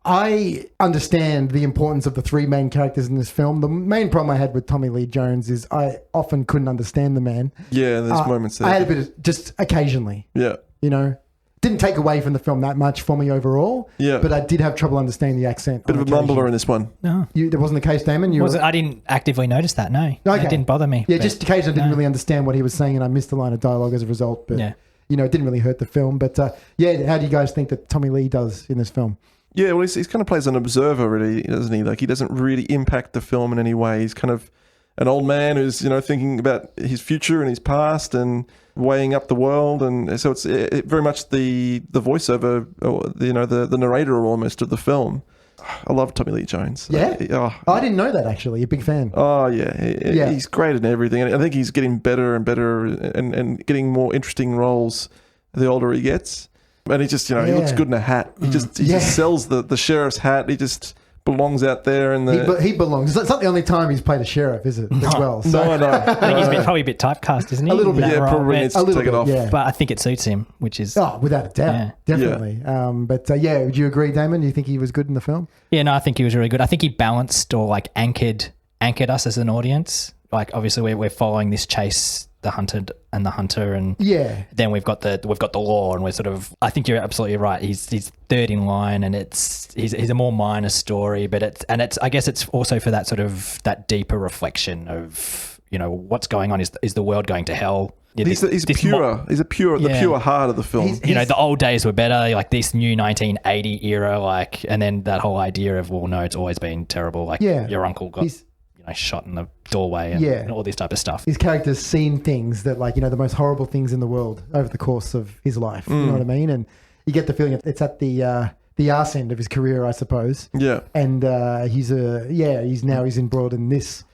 I understand the importance of the 3 main characters in this film. The main problem I had with Tommy Lee Jones is I often couldn't understand the man. Yeah, there's moments there. I had a bit of, just occasionally. Yeah. Didn't take away from the film that much for me overall. Yeah. But I did have trouble understanding the accent. Bit of a mumbler in this one. No. That wasn't the case, Damon? I didn't actively notice that, no. Okay. It didn't bother me. Yeah, just occasionally I didn't really understand what he was saying and I missed a line of dialogue as a result. But it didn't really hurt the film. But how do you guys think that Tommy Lee does in this film? Yeah, well, he's kind of plays an observer, really, doesn't he? Like, he doesn't really impact the film in any way. He's kind of an old man who's, thinking about his future and his past and weighing up the world. And so it's very much the voiceover, or the narrator almost of the film. I love Tommy Lee Jones. Yeah? I didn't know that, actually. You're a big fan. Oh, yeah. He's great in everything. And I think he's getting better and better and getting more interesting roles the older he gets. And he just, he looks good in a hat. He just sells the sheriff's hat. He just belongs out there. He belongs. It's not the only time he's played a sheriff, is it? As well. So. No. I think he's probably a bit typecast, isn't he? A little bit. Yeah, probably needs to take it off. Yeah. But I think it suits him, which is... Oh, without a doubt. Definitely. Yeah. Would you agree, Damon? Do you think he was good in the film? Yeah, no, I think he was really good. I think he balanced or anchored us as an audience. Like, obviously we're following this chase, the hunted and the hunter, and then we've got the law, and we're sort of... I think you're absolutely right. He's third in line, and he's a more minor story, but it's I guess it's also for that sort of that deeper reflection of what's going on. Is the world going to hell? He's pure. He's the pure heart of the film. The old days were better, like this new 1980 era, and then that whole idea of, well, no, it's always been terrible. Like your uncle got shot in the doorway and all this type of stuff. His character's seen things that, the most horrible things in the world over the course of his life. You know what I mean? And you get the feeling it's at the arse end of his career, I suppose. Yeah. And he's embroiled in this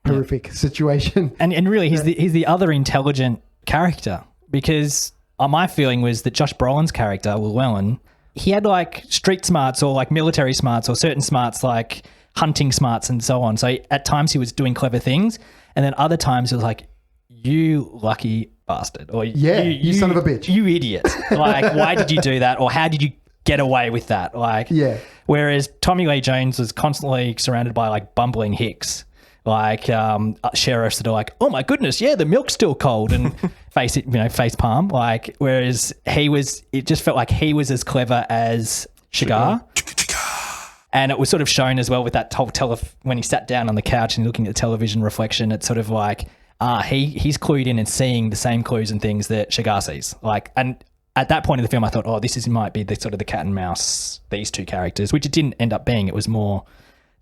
horrific situation. And really, he's the other intelligent character, because my feeling was that Josh Brolin's character, Llewellyn, he had street smarts or military smarts or certain smarts like hunting smarts and so on. So at times he was doing clever things, and then other times it was like, you lucky bastard, or you son of a bitch, you idiot. Why did you do that, or how did you get away with that? Whereas Tommy Lee Jones was constantly surrounded by bumbling hicks, sheriffs that are like, oh my goodness, the milk's still cold, and face palm. Whereas it just felt like he was as clever as Shigar. And it was sort of shown as well with that whole when he sat down on the couch and looking at the television reflection, it's sort of he's clued in and seeing the same clues and things that Shigar sees. And at that point in the film, I thought, this might be the sort of the cat and mouse, these two characters, which it didn't end up being. It was more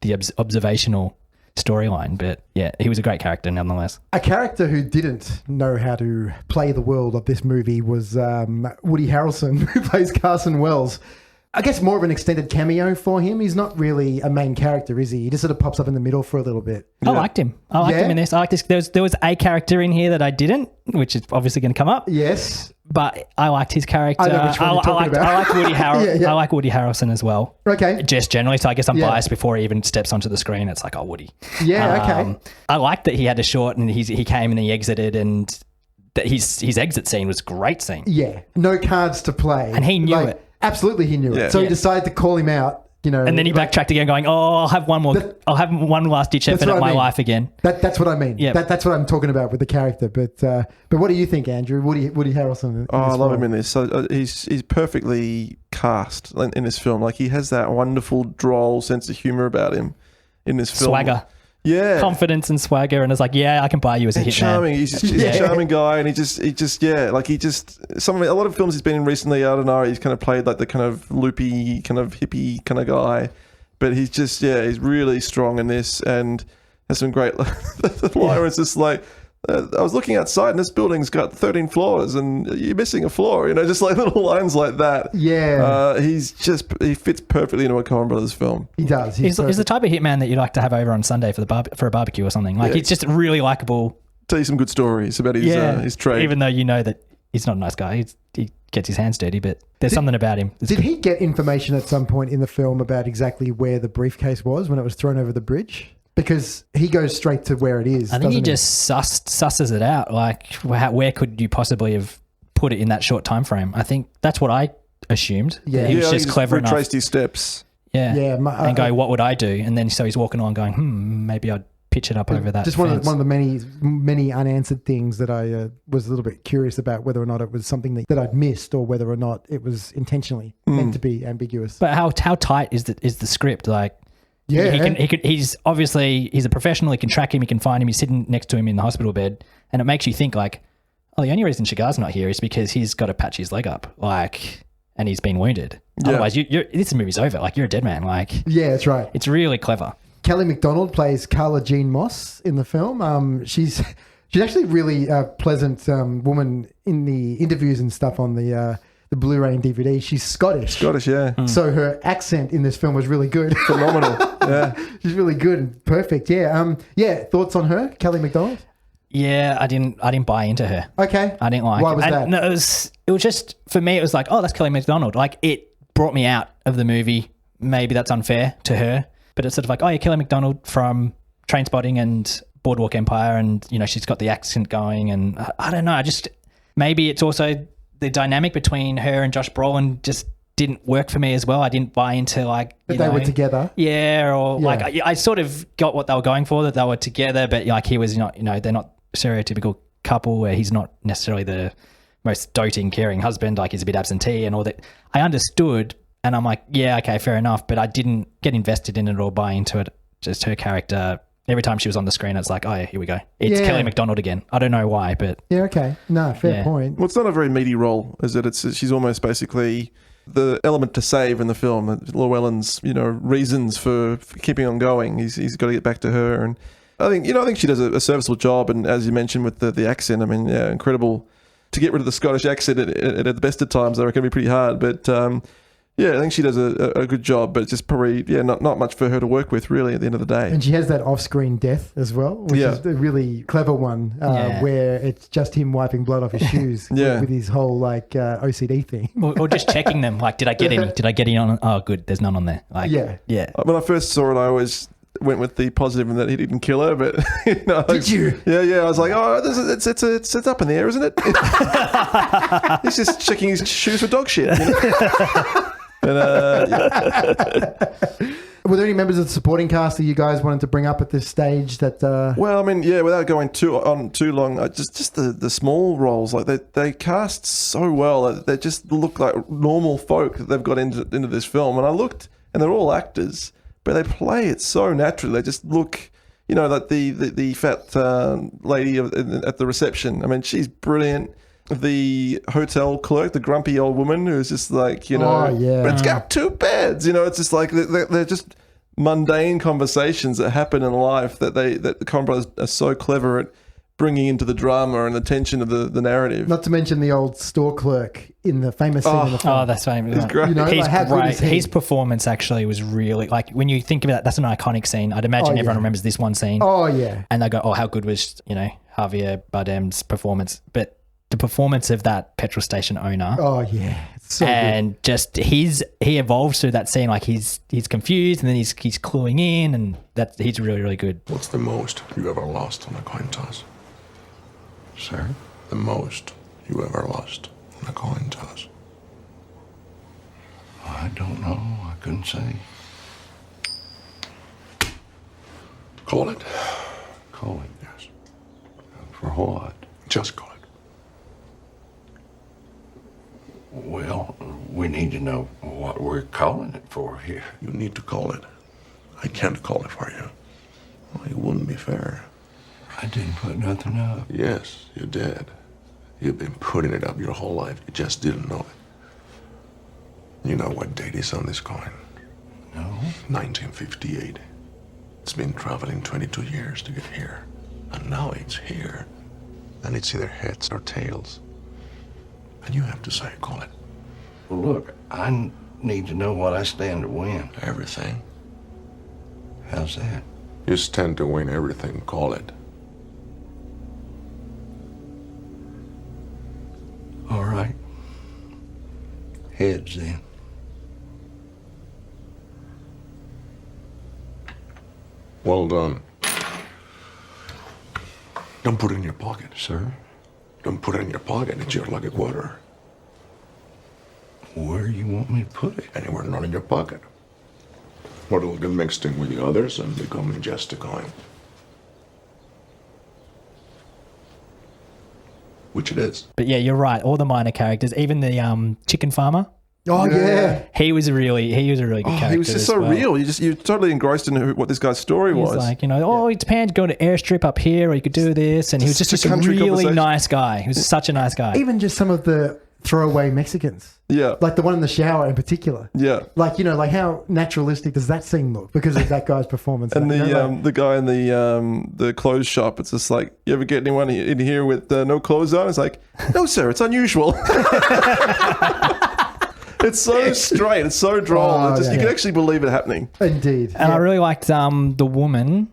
the observational storyline. But yeah, he was a great character nonetheless. A character who didn't know how to play the world of this movie was Woody Harrelson, who plays Carson Wells. I guess more of an extended cameo for him. He's not really a main character, is he? He just sort of pops up in the middle for a little bit. I liked him. I liked him in this. I liked this. There was a character in here that I didn't, which is obviously going to come up. Yes. But I liked his character. I know which one you're talking about. I like Woody Harrelson. I like Woody Harrelson as well. Okay. Just generally. So I guess I'm biased before he even steps onto the screen. It's like, Woody. Yeah, okay. I liked that he had a short and he came and he exited, and that his exit scene was a great scene. Yeah. No cards to play. And he knew it. Absolutely, he knew it. So he decided to call him out, And then he backtracked again, going, I'll have one more. I'll have one last ditch effort at my life again. That's what I mean. Yeah. That's what I'm talking about with the character. But what do you think, Andrew? Woody Harrelson. I love him in this. So he's perfectly cast in this film. He has that wonderful droll sense of humor about him in this film. Swagger. Yeah. Confidence and swagger, and it's like, I can buy you as a hitman. Charming. He's a charming guy, and a lot of films he's been in recently, I don't know, he's kind of played the kind of loopy, kind of hippie kind of guy, but he's just, he's really strong in this, and has some great, the line where it's just I was looking outside and this building's got 13 floors and you're missing a floor, just little lines like that. Yeah. He fits perfectly into a Coen Brothers film. He does. He's the type of hitman that you like to have over on Sunday for a barbecue or something. He's just really likable. Tell you some good stories about his trade. Even though you know that he's not a nice guy. He gets his hands dirty, but there's something about him. Did he get information at some point in the film about exactly where the briefcase was when it was thrown over the bridge? Because he goes straight to where it is. I think he just susses it out. Where could you possibly have put it in that short time frame? I think that's what I assumed. Yeah, he was just clever enough. Retraced his steps. Yeah, and go, what would I do? And then so he's walking on, going, maybe I'd pitch it up over that. Just one of the many unanswered things that I was a little bit curious about, whether or not it was something that I'd missed, or whether or not it was intentionally meant to be ambiguous. But how tight is the script? Yeah, he's obviously a professional. He can track him. He can find him. He's sitting next to him in the hospital bed, and it makes you think Oh, the only reason Shigar's not here is because he's got to patch his leg up, and he's been wounded. Yeah. Otherwise, this movie's over. Like, you're a dead man. Like, Yeah, that's right. it's really clever. Kelly MacDonald plays Carla Jean Moss in the film. She's actually really a pleasant woman in the interviews and stuff on the Blu-ray and DVD. She's Scottish. Scottish, yeah. So her accent in this film was really good. Phenomenal. Yeah. She's really good and perfect. Yeah. Thoughts on her, Kelly MacDonald? Yeah, I didn't buy into her. Okay. I didn't like Why it. was that? No, it was just, for me, it was like, oh, that's Kelly MacDonald. Like, it brought me out of the movie. Maybe that's unfair to her, but it's sort of like, oh, yeah, Kelly MacDonald from Trainspotting and Boardwalk Empire, and, you know, she's got the accent going, and I don't know, maybe it's also the dynamic between her and Josh Brolin just didn't work for me as well. I didn't buy into, like, That they were together. Yeah, or like, I sort of got what they were going for, that they were together, but like, he was not, you know, they're not stereotypical couple where he's not necessarily the most doting, caring husband, like he's a bit absentee and all that. I understood, and I'm like, yeah, okay, fair enough, but I didn't get invested in it or buy into it. Just her character, every time she was on the screen, it's like, oh yeah, here we go. It's Kelly MacDonald again. I don't know why, but... Yeah, okay. No, fair point. Well, it's not a very meaty role, is it? She's almost basically the element to save in the film. Llewellyn's, you know, reasons for keeping on going. He's got to get back to her, and I think she does a serviceable job. And as you mentioned with the accent, I mean, yeah, incredible. To get rid of the Scottish accent at the best of times, I reckon, can be pretty hard. But yeah, I think she does a good job, but it's just probably not much for her to work with, really, at the end of the day. And she has that off-screen death as well, which is a really clever one, where it's just him wiping blood off his shoes with his whole like OCD thing. or just checking them, like, did I get any? Did I get any on? Oh, good, there's none on there. Like, yeah. When I first saw it, I always went with the positive in that he didn't kill her, but did you? Yeah. I was like, oh, it's up in the air, isn't it? He's just checking his shoes for dog shit. You know? But, Were there any members of the supporting cast that you guys wanted to bring up at this stage? That well, I mean, yeah, without going too long, just the small roles, like they cast so well. They just look like normal folk that they've got into this film. And I looked, and they're all actors, but they play it so naturally. They just look, you know, like the fat lady at the reception. I mean, she's brilliant. The hotel clerk, the grumpy old woman who's just like, you know, but it's got 2 beds. You know, it's just like they're just mundane conversations that happen in life that the Coen brothers are so clever at bringing into the drama and the tension of the narrative. Not to mention the old store clerk in the famous scene in the film. Oh, that's famous. He's great. You know, He's like, great. His performance actually was really, like, when you think about it, that's an iconic scene. I'd imagine everyone remembers this one scene. Oh, yeah. And they go, oh, how good was, you know, Javier Bardem's performance. But the performance of that petrol station owner. Oh, yeah. It's so and good. Just he evolves through that scene. Like, he's confused, and then he's cluing in, and he's really, really good. What's the most you ever lost on a coin toss? Sir? The most you ever lost on a coin toss? I don't know. I couldn't say. Call it. Call it. Yes. For what? Just call it. Well, we need to know what we're calling it for here. You need to call it. I can't call it for you. Well, it wouldn't be fair. I didn't put nothing up. Yes, you did. You've been putting it up your whole life. You just didn't know it. You know what date is on this coin? No. 1958. It's been traveling 22 years to get here. And now it's here. And it's either heads or tails. And you have to say, call it. Well, look, I need to know what I stand to win. Everything. How's that? You stand to win everything, call it. All right. Heads, then. Well done. Don't put it in your pocket. Sir? Don't put it in your pocket. It's your lucky quarter. Where you want me to put it? Anywhere not in your pocket. Or it'll get mixed in with the others and become just a coin. Which it is. But yeah, you're right. All the minor characters, even the chicken farmer, Oh yeah. He was a really good character. He was just so real. You're totally engrossed in what this guy's story was. He's like, it's planned to go to airstrip up here, or you could do this, and he was just a really nice guy. He was such a nice guy. Even just some of the throwaway Mexicans. Yeah. Like the one in the shower in particular. Yeah. Like, like how naturalistic does that scene look because of that guy's performance? And the guy in the clothes shop, it's just like, you ever get anyone in here with no clothes on? It's like, no, sir, it's unusual. It's so straight. It's so droll. You can actually believe it happening. Indeed. And I really liked the woman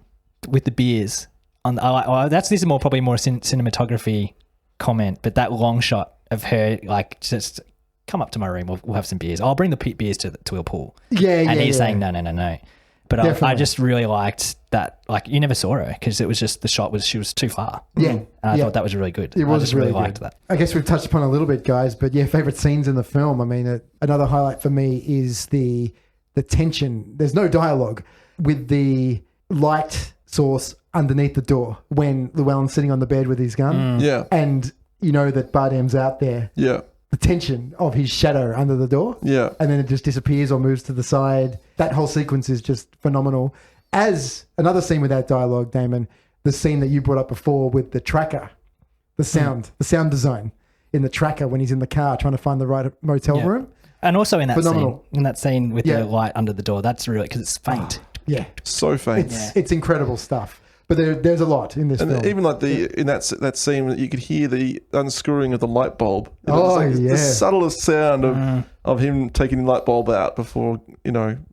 with the beers. This is probably more cinematography comment, but that long shot of her, like, just come up to my room. We'll have some beers. I'll bring the beers to a pool. And he's saying no. But I just really liked that. Like, you never saw her because it was just she was too far. Yeah. And I thought that was really good. It was I just really liked that. I guess we've touched upon a little bit, guys, but favorite scenes in the film. I mean, another highlight for me is the tension. There's no dialogue with the light source underneath the door when Llewellyn's sitting on the bed with his gun. Yeah. And you know that Bardem's out there. Yeah. The tension of his shadow under the door. Yeah. And then it just disappears or moves to the side. That whole sequence is just phenomenal. As another scene without dialogue, Damon, the scene that you brought up before with the tracker, the sound design in the tracker when he's in the car trying to find the right motel room. And also in that phenomenal. scene with the light under the door, that's really, because it's faint. Yeah. So faint. It's incredible stuff. But there's a lot in this film. Even like in that scene, you could hear the unscrewing of the light bulb. The subtlest sound of him taking the light bulb out before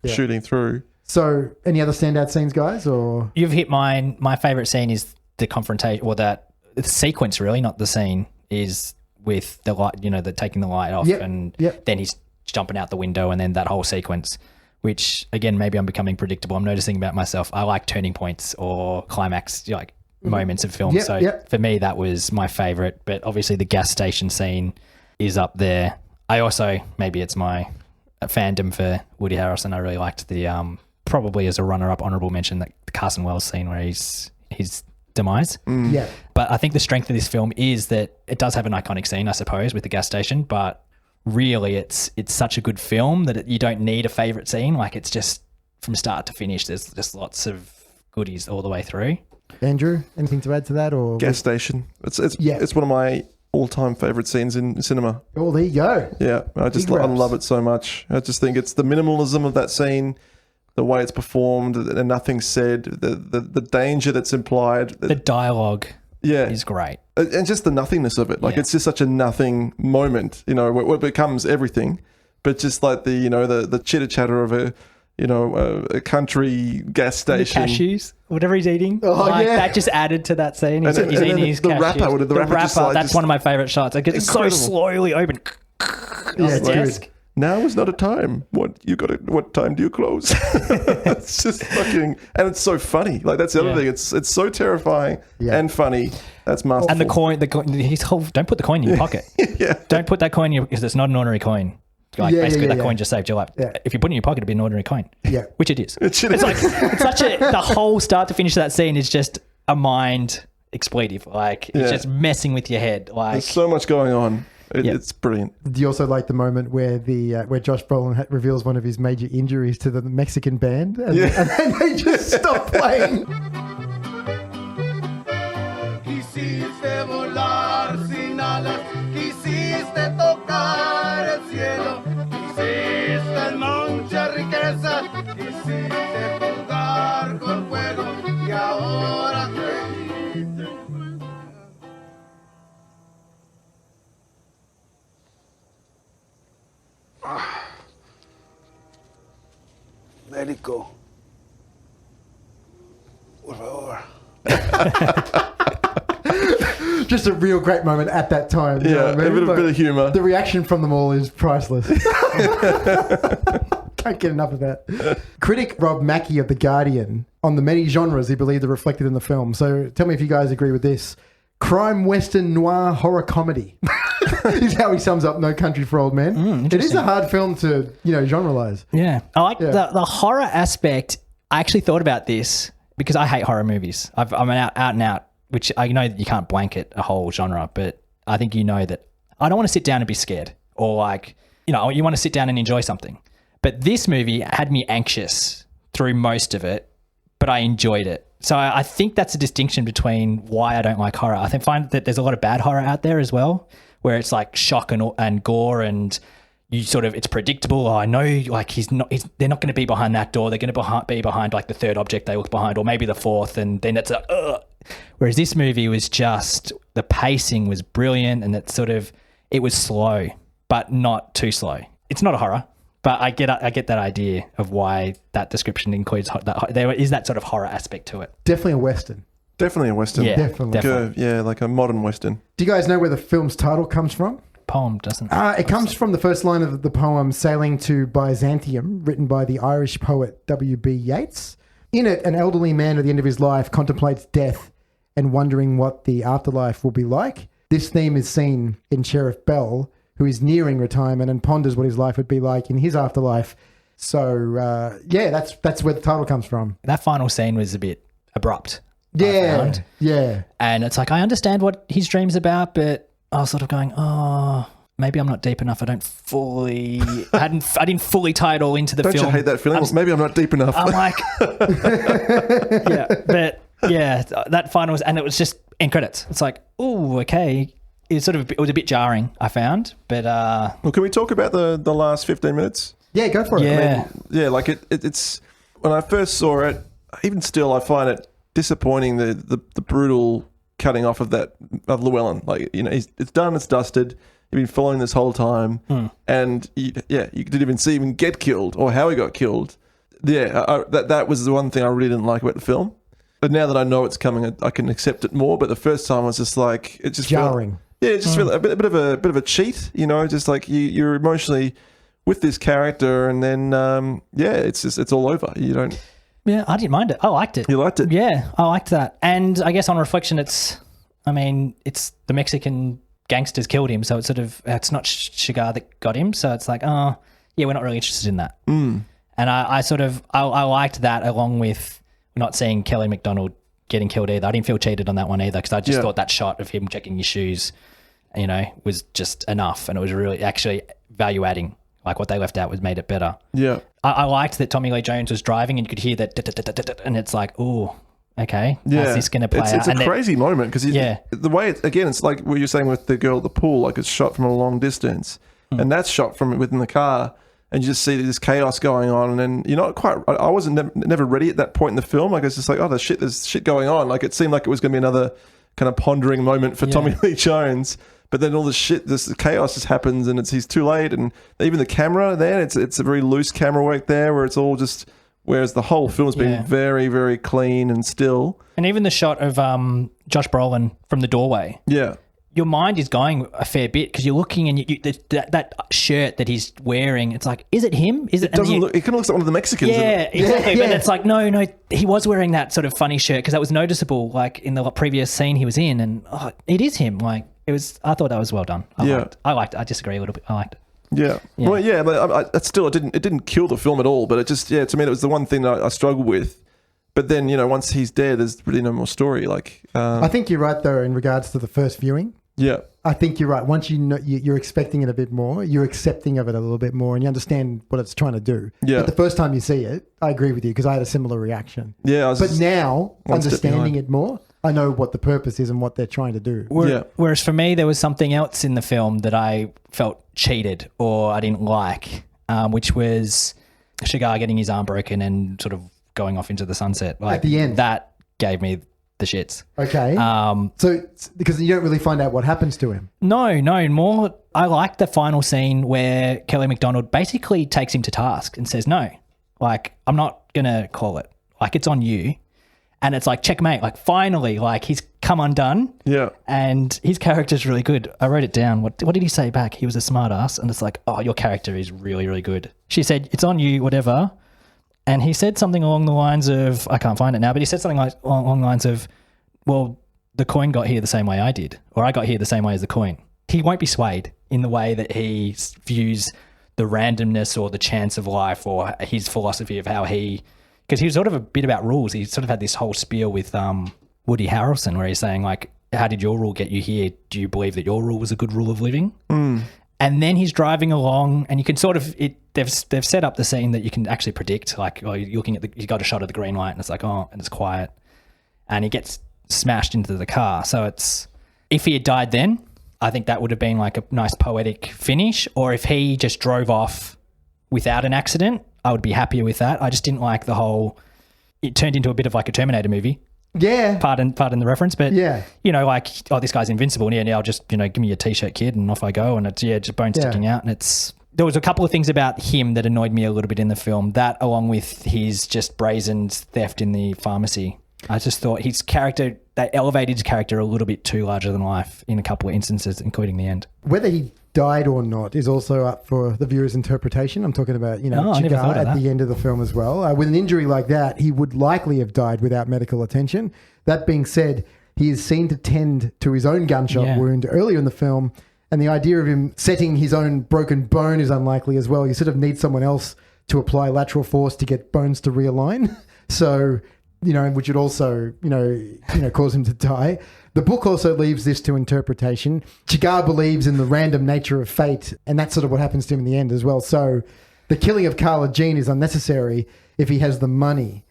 shooting through. So, any other standout scenes, guys? Or you've hit mine. My favorite scene is the confrontation, or the sequence, really, not the scene, is with the light. The taking the light off, and then he's jumping out the window, and then that whole sequence. Which, again, maybe I'm becoming predictable. I'm noticing about myself. I like turning points or climax moments of film. For me, that was my favorite. But obviously the gas station scene is up there. I also, maybe it's my fandom for Woody Harrelson. I really liked the, probably as a runner-up honourable mention, that the Carson Wells scene where his demise. Yeah. But I think the strength of this film is that it does have an iconic scene, I suppose, with the gas station, but really it's such a good film that you don't need a favorite scene. Like, it's just from start to finish, there's just lots of goodies all the way through. Andrew, anything to add to that? Or gas station, it's one of my all-time favorite scenes in cinema. Oh, there you go. Yeah, I love it so much. I just think it's the minimalism of that scene, the way it's performed, and nothing's said, the danger that's implied, the dialogue is great. And just the nothingness of it. Like, it's just such a nothing moment, where it becomes everything. But just like the chitter chatter of a country gas station. The cashews, whatever he's eating. That just added to that scene. He's eating his the cashews. The wrapper, that's one of my favorite shots. Like, it's so slowly open. It's good. Now is not a time. What time do you close? It's just fucking, and it's so funny. Like, that's the other thing. It's so terrifying and funny. That's masterful. And the coin, don't put the coin in your pocket. Don't put that coin in your, because it's not an ordinary coin. Like, basically that coin just saved your life. If you put it in your pocket, it'd be an ordinary coin. Yeah. Which it is. It's like, it's such the whole start to finish of that scene is just a mind expletive. Like, it's just messing with your head. Like, there's so much going on. It's brilliant. Do you also like the moment where where Josh Brolin reveals one of his major injuries to the Mexican band, and then they just stop playing? Quisiste volar sin alas, quisiste tocar el cielo, quisiste mucha riqueza, quisiste jugar con fuego, y ahora Médico, por favor. Just a real great moment at that time. Yeah, a bit of humour. The reaction from them all is priceless. Can't get enough of that. Critic Rob Mackey of The Guardian, on the many genres he believed are reflected in the film. So tell me if you guys agree with this. Crime, western, noir, horror comedy is how he sums up No Country for Old Men. It is a hard film to, generalize. Yeah. I like the horror aspect. I actually thought about this because I hate horror movies. I'm out and out, which I know that you can't blanket a whole genre, but I think that I don't want to sit down and be scared, or like, you know, you want to sit down and enjoy something. But this movie had me anxious through most of it, but I enjoyed it. So I think that's a distinction between why I don't like horror. I find that there's a lot of bad horror out there as well, where it's like shock and gore, and you sort of, it's predictable. Oh, I know, like they're not going to be behind that door. They're going to be behind like the third object they look behind, or maybe the fourth, and then it's like, ugh. Whereas this movie was just, the pacing was brilliant, and it was slow, but not too slow. It's not a horror. But I get that idea of why that description includes there is that sort of horror aspect to it. Definitely a Western. Definitely a Western. Yeah, definitely. Yeah, like a modern Western. Do you guys know where the film's title comes from? Poem doesn't. It comes from the first line of the poem Sailing to Byzantium, written by the Irish poet W.B. Yeats. In it, an elderly man at the end of his life contemplates death and wondering what the afterlife will be like. This theme is seen in Sheriff Bell, who is nearing retirement and ponders what his life would be like in his afterlife. So, that's where the title comes from. That final scene was a bit abrupt. Yeah. And it's like, I understand what his dream's about, but I was sort of going, oh, maybe I'm not deep enough. I didn't fully tie it all into the film. Don't you hate that feeling? Maybe I'm not deep enough. I'm like, that final was, and it was just end credits. It's like, oh, okay. It was a bit jarring, I found, but well, can we talk about the last 15 minutes? Yeah, go for it. Yeah, like it's when I first saw it, even still, I find it disappointing the brutal cutting off of Llewellyn. Like, you know, it's done, it's dusted. You've been following this whole time, and you didn't even see him get killed or how he got killed. Yeah, that was the one thing I really didn't like about the film. But now that I know it's coming, I can accept it more. But the first time was just like, it just jarring. It just felt a bit of a cheat, you know, just like you're emotionally with this character, and then it's all over. You don't. Yeah, I didn't mind it. I liked it. You liked it? Yeah, I liked that. And I guess on reflection, it's the Mexican gangsters killed him, so it's it's not Shigar that got him. So it's like, oh, yeah, we're not really interested in that. Mm. And I liked that, along with not seeing Kelly MacDonald getting killed either. I didn't feel cheated on that one either, because I just thought that shot of him checking his shoes, you know, was just enough, and it was really actually value adding. Like, what they left out made it better. Yeah, I liked that Tommy Lee Jones was driving, and you could hear that, and it's like, oh, okay, how's this going to play out? It's a crazy moment, because the way it's like what you're saying with the girl at the pool, like it's shot from a long distance, and that's shot from within the car. And you just see this chaos going on, and then you're not quite. I wasn't never ready at that point in the film. Like, it's just like, oh, there's shit going on. Like, it seemed like it was going to be another kind of pondering moment for Tommy Lee Jones. But then all this chaos just happens, and he's too late. And even the camera there, it's a very loose camera work there, where it's all just. Whereas the whole film's been very, very clean and still. And even the shot of Josh Brolin from the doorway. Yeah. Your mind is going a fair bit, because you're looking, and that shirt that he's wearing, it's like, is it him? Is it? It doesn't look. It kind of looks like one of the Mexicans. Yeah, exactly. But it's like, no, he was wearing that sort of funny shirt, because that was noticeable, like in the previous scene he was in, and it is him. Like, it was. I thought that was well done. I liked it. I disagree a little bit. I liked it. Yeah. Well, yeah, but it didn't kill the film at all. But it just, to me, it was the one thing that I struggled with. But then, you know, once he's dead, there's really no more story. Like, I think you're right though in regards to the first viewing. Yeah, I think you're right. Once you know, you're expecting it a bit more, you're accepting of it a little bit more, and you understand what it's trying to do. Yeah. But the first time you see it, I agree with you, because I had a similar reaction. Yeah. But now, understanding it more, I know what the purpose is and what they're trying to do. Whereas for me, there was something else in the film that I felt cheated or I didn't like, which was Shigar getting his arm broken and sort of going off into the sunset. Like, at the end. That gave me the shits. Okay. So, because you don't really find out what happens to him. No, more. I like the final scene where Kelly MacDonald basically takes him to task and says, no, like, I'm not going to call it. Like, it's on you. And it's like, checkmate. Like, finally, like, he's come undone. Yeah. And his character's really good. I wrote it down. What did he say back? He was a smart ass. And it's like, oh, your character is really, really good. She said, it's on you, whatever. And he said something along the lines of, I can't find it now, but he said something like along the lines of, well, the Coen got here the same way I did, or I got here the same way as the Coen. He won't be swayed in the way that he views the randomness or the chance of life, or his philosophy of how because he was sort of a bit about rules. He sort of had this whole spiel with Woody Harrelson, where he's saying, like, how did your rule get you here? Do you believe that your rule was a good rule of living? Mm. And then he's driving along, and you can sort of they've set up the scene that you can actually predict. Like, oh, you're looking at you got a shot of the green light, and it's like, oh, and it's quiet, and he gets smashed into the car. So it's, if he had died then, I think that would have been like a nice poetic finish. Or if he just drove off without an accident, I would be happier with that. I just didn't like the whole. It turned into a bit of like a Terminator movie. Yeah. Pardon the reference, but yeah, you know, like, oh, this guy's invincible. Yeah, now just, you know, give me a t-shirt, kid, and off I go. And it's just bone sticking out. And there was a couple of things about him that annoyed me a little bit in the film. That, along with his just brazen theft in the pharmacy. I just thought his character, they elevated his character a little bit too larger than life in a couple of instances, including the end. Whether he died or not is also up for the viewer's interpretation. I'm talking about, Chigar at the end of the film as well. With an injury like that, he would likely have died without medical attention. That being said, he is seen to tend to his own gunshot wound earlier in the film, and the idea of him setting his own broken bone is unlikely as well. You sort of need someone else to apply lateral force to get bones to realign. So, which would also, cause him to die. The book also leaves this to interpretation. Chigar believes in the random nature of fate, and that's sort of what happens to him in the end as well. So the killing of Carla Jean is unnecessary if he has the money.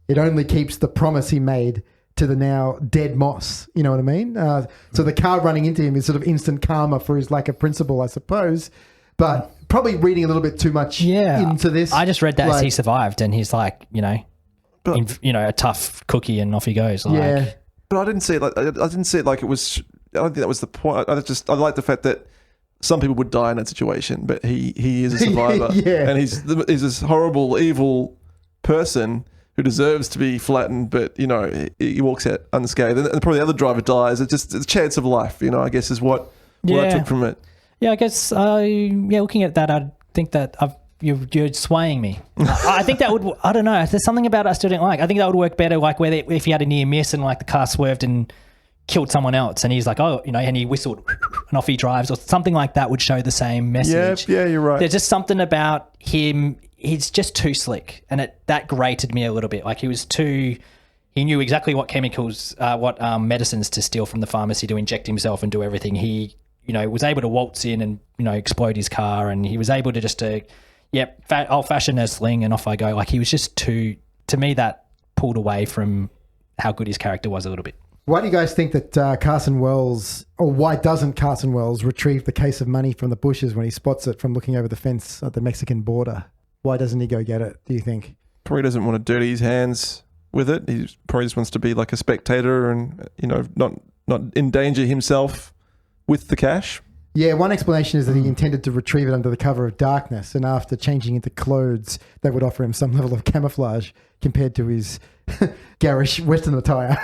It only keeps the promise he made to the now dead Moss. You know what I mean? So the car running into him is sort of instant karma for his lack of principle, I suppose. But probably reading a little bit too much into this. I just read that as he survived, and he's like, a tough cookie, and off he goes. Yeah. But I didn't see it like it was. I don't think that was the point. I like the fact that some people would die in that situation, but he is a survivor, and he's this horrible, evil person who deserves to be flattened, but he walks out unscathed. And probably the other driver dies. It's just a chance of life, I guess is what I took from it. Yeah, I guess. Looking at that, I think that you're swaying me. I think that would, I don't know. There's something about it I still didn't like. I think that would work better, like if he had a near miss and like the car swerved and killed someone else, and he's like, and he whistled and off he drives, or something like that would show the same message. Yeah, you're right. There's just something about him. He's just too slick, and that grated me a little bit. Like he knew exactly what chemicals, what medicines to steal from the pharmacy to inject himself and do everything. He, was able to waltz in and, explode his car, and he was able to just I'll fashion a sling and off I go. Like he was just to me, that pulled away from how good his character was a little bit. Why do you guys think that Carson Wells, or why doesn't Carson Wells retrieve the case of money from the bushes when he spots it from looking over the fence at the Mexican border? Why doesn't he go get it, do you think? Probably doesn't want to dirty his hands with it. He probably just wants to be like a spectator and, not endanger himself with the cash. Yeah, one explanation is that he intended to retrieve it under the cover of darkness, and after changing into clothes that would offer him some level of camouflage compared to his garish Western attire.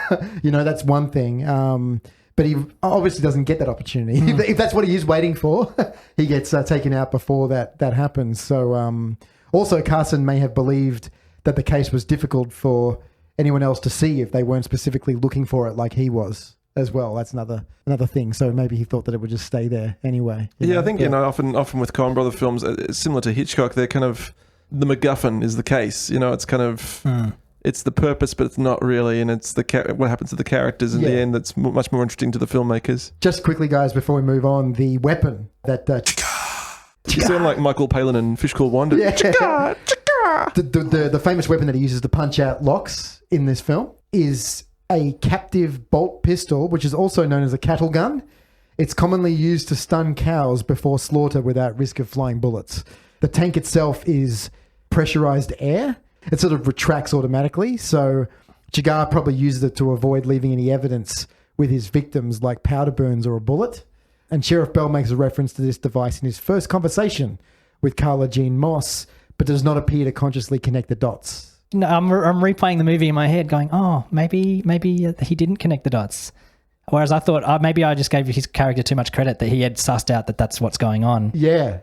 That's one thing. But he obviously doesn't get that opportunity. If that's what he is waiting for, he gets taken out before that happens. So also Carson may have believed that the case was difficult for anyone else to see if they weren't specifically looking for it like he was as well. That's another thing. So maybe he thought that it would just stay there anyway. I think often with Coen brother films, it's similar to Hitchcock. They're kind of the MacGuffin is the case. It's kind of it's the purpose, but it's not really, and it's what happens to the characters in the end that's much more interesting to the filmmakers. Just quickly, guys, before we move on, the weapon that you sound like Michael Palin and Fish Called Wanda. Yeah. The famous weapon that he uses to punch out locks in this film is a captive bolt pistol, which is also known as a cattle gun. It's commonly used to stun cows before slaughter without risk of flying bullets. The tank itself is pressurized air. It sort of retracts automatically, so Chigar probably uses it to avoid leaving any evidence with his victims like powder burns or a bullet. And Sheriff Bell makes a reference to this device in his first conversation with Carla Jean Moss, but does not appear to consciously connect the dots. No, I'm replaying the movie in my head going, oh, maybe he didn't connect the dots. Whereas I thought maybe I just gave his character too much credit that he had sussed out that that's what's going on. Yeah.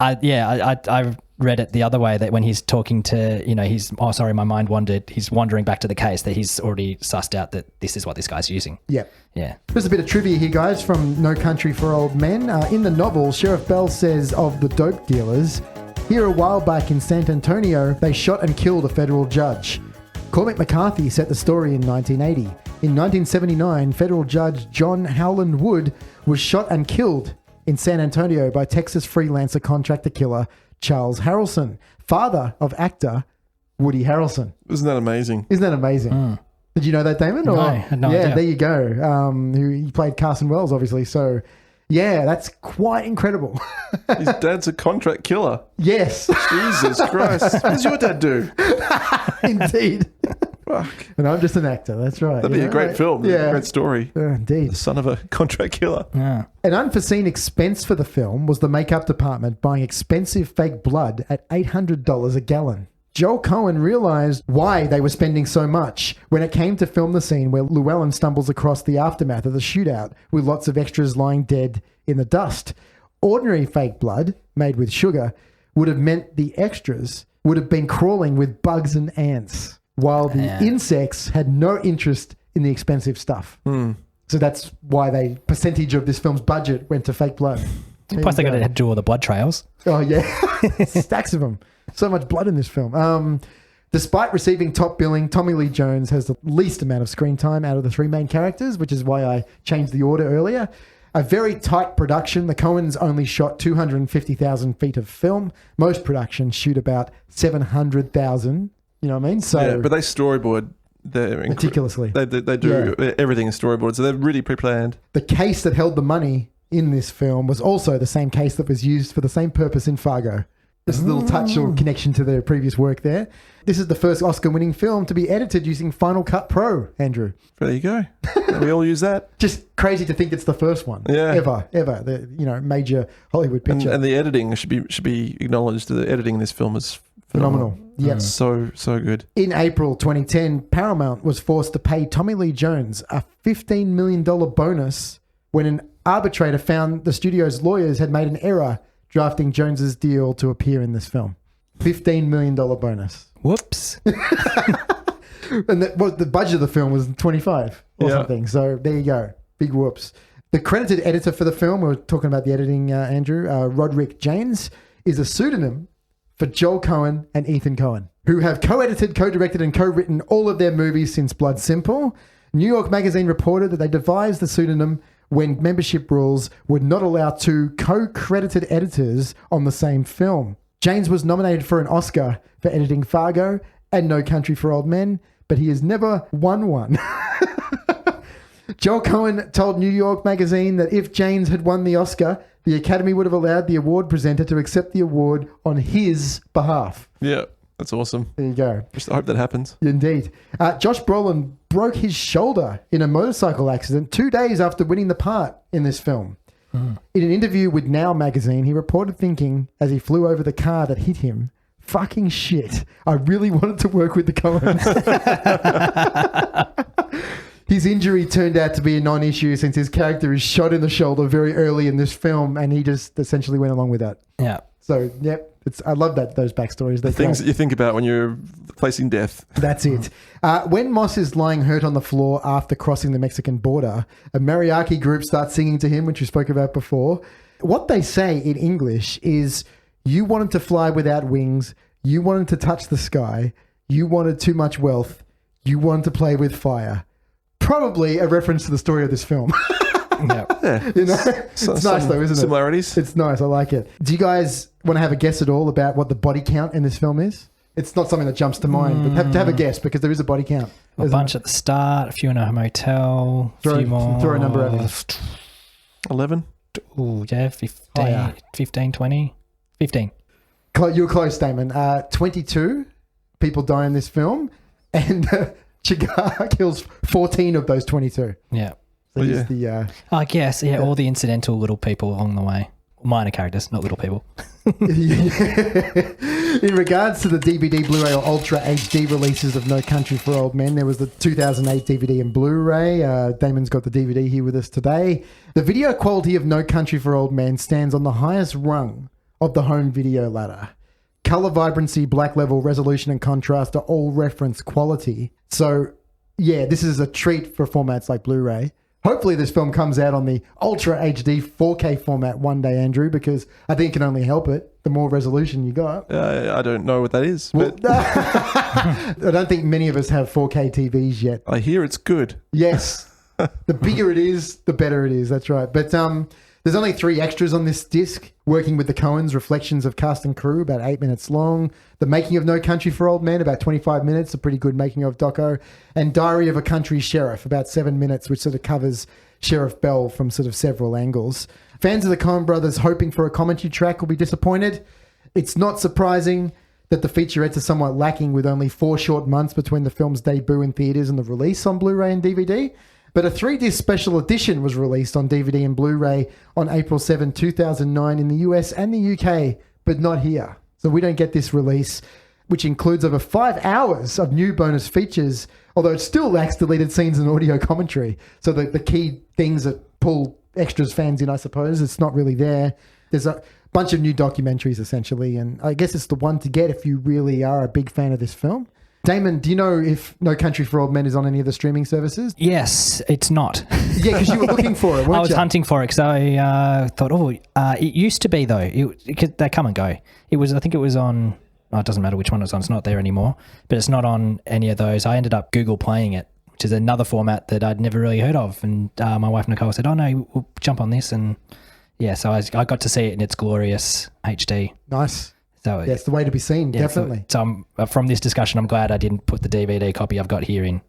I read it the other way, that when he's talking to, my mind wandered. He's wandering back to the case, that he's already sussed out that this is what this guy's using. Yeah. Yeah. There's a bit of trivia here, guys, from No Country for Old Men. In the novel, Sheriff Bell says of the dope dealers, here a while back in San Antonio, they shot and killed a federal judge. Cormac McCarthy set the story in 1980. In 1979, federal judge John Howland Wood was shot and killed in San Antonio by Texas freelancer contractor killer Charles Harrelson, father of actor Woody Harrelson. Isn't that amazing? Isn't that amazing? Did you know that, Damon? No, I had no idea. There you go. He played Carson Wells, obviously. So, yeah, that's quite incredible. His dad's a contract killer. Yes. Jesus Christ. What does your dad do? Indeed. Fuck. And I'm just an actor. That's right. That'd be a great film. Yeah. Great story. Indeed. The son of a contract killer. Yeah. An unforeseen expense for the film was the makeup department buying expensive fake blood at $800 a gallon. Joel Coen realized why they were spending so much when it came to film the scene where Llewellyn stumbles across the aftermath of the shootout with lots of extras lying dead in the dust. Ordinary fake blood, made with sugar, would have meant the extras would have been crawling with bugs and ants, while the insects had no interest in the expensive stuff. So that's why the percentage of this film's budget went to fake blood. Plus, they got to do all the blood trails. Oh, yeah. Stacks of them. So much blood in this film. Despite receiving top billing, Tommy Lee Jones has the least amount of screen time out of the three main characters, which is why I changed the order earlier. A very tight production. The Coens only shot 250,000 feet of film. Most productions shoot about 700,000. You know what I mean? So yeah, but they storyboard meticulously. They do everything is storyboard, so they're really pre-planned. The case that held the money in this film was also the same case that was used for the same purpose in Fargo. Just a little touch or connection to their previous work there. This is the first Oscar-winning film to be edited using Final Cut Pro, Andrew. There you go. We all use that. Just crazy to think it's the first one. Yeah. Ever. The major Hollywood picture. And the editing should be acknowledged. The editing in this film is phenomenal. Yes. So good. In April 2010, Paramount was forced to pay Tommy Lee Jones a $15 million bonus when an arbitrator found the studio's lawyers had made an error drafting Jones's deal to appear in this film. $15 million bonus. Whoops. And the budget of the film was 25 or something. So there you go. Big whoops. The credited editor for the film, we were talking about the editing, Andrew, Roderick Janes, is a pseudonym for Joel Coen and Ethan Coen, who have co-edited, co-directed, and co-written all of their movies since Blood Simple. New York Magazine reported that they devised the pseudonym when membership rules would not allow two co-credited editors on the same film. James was nominated for an Oscar for editing Fargo and No Country for Old Men, but he has never won one. Joel Coen told New York Magazine that if James had won the Oscar, the Academy would have allowed the award presenter to accept the award on his behalf. Yeah, that's awesome. There you go. I hope that happens. Indeed. Josh Brolin broke his shoulder in a motorcycle accident 2 days after winning the part in this film. In an interview with Now magazine, he reported thinking as he flew over the car that hit him, "Fucking shit, I really wanted to work with the Coens." His injury turned out to be a non-issue since his character is shot in the shoulder very early in this film, and he just essentially went along with that. Yeah. So, yep. I love those backstories. The things that you think about when you're facing death. That's it. When Moss is lying hurt on the floor after crossing the Mexican border, a mariachi group starts singing to him, which we spoke about before. What they say in English is, "You wanted to fly without wings. You wanted to touch the sky. You wanted too much wealth. You wanted to play with fire." Probably a reference to the story of this film. Yeah. You know? It's nice though, isn't it? Similarities. It's nice. I like it. Do you guys want to have a guess at all about what the body count in this film is? It's not something that jumps to mind, but have a guess because there is a body count. A bunch at the start, a few in a motel, a few more. Throw a number at me. 11? Oh, yeah, 15, 15, 20. 15. You're close, Damon. 22 people die in this film, and Chigar kills 14 of those 22. Yeah. So he's the... I guess, all the incidental little people along the way. Minor characters, not little people. In regards to the DVD, Blu-ray or Ultra HD releases of No Country for Old Men, there was the 2008 DVD and Blu-ray. Damon's got the DVD here with us today. The video quality of No Country for Old Men stands on the highest rung of the home video ladder. Color vibrancy, black level, resolution and contrast are all reference quality. So, yeah, this is a treat for formats like Blu-ray. Hopefully this film comes out on the Ultra HD 4K format one day, Andrew, because I think it can only help it, the more resolution you got. I don't know what that is. Well, But I don't think many of us have 4K TVs yet. I hear it's good. Yes. The bigger it is, the better it is. That's right. But There's only 3 extras on this disc, working with the Coens, reflections of cast and crew, about 8 minutes long. The Making of No Country for Old Men, about 25 minutes, a pretty good making of doco. And Diary of a Country Sheriff, about 7 minutes, which sort of covers Sheriff Bell from sort of several angles. Fans of the Coen brothers hoping for a commentary track will be disappointed. It's not surprising that the featurettes are somewhat lacking, with only 4 short months between the film's debut in theaters and the release on Blu-ray and DVD. But a 3-disc special edition was released on DVD and Blu-ray on April 7, 2009 in the US and the UK, but not here. So we don't get this release, which includes over 5 hours of new bonus features, although it still lacks deleted scenes and audio commentary. So the key things that pull extras fans in, I suppose, it's not really there. There's a bunch of new documentaries, essentially, and I guess it's the one to get if you really are a big fan of this film. Damon, do you know if No Country for Old Men is on any of the streaming services? Yes, it's not. Yeah, because you were looking for it, weren't you? I was hunting for it because I thought, it used to be though. They come and go. I think it was on. Oh, it doesn't matter which one it's on. It's not there anymore. But it's not on any of those. I ended up Google playing it, which is another format that I'd never really heard of. And my wife Nicole said, "Oh no, we'll jump on this." And yeah, so I got to see it in its glorious HD. Nice. So yeah, it's the way to be seen, definitely. So from this discussion, I'm glad I didn't put the DVD copy I've got here in,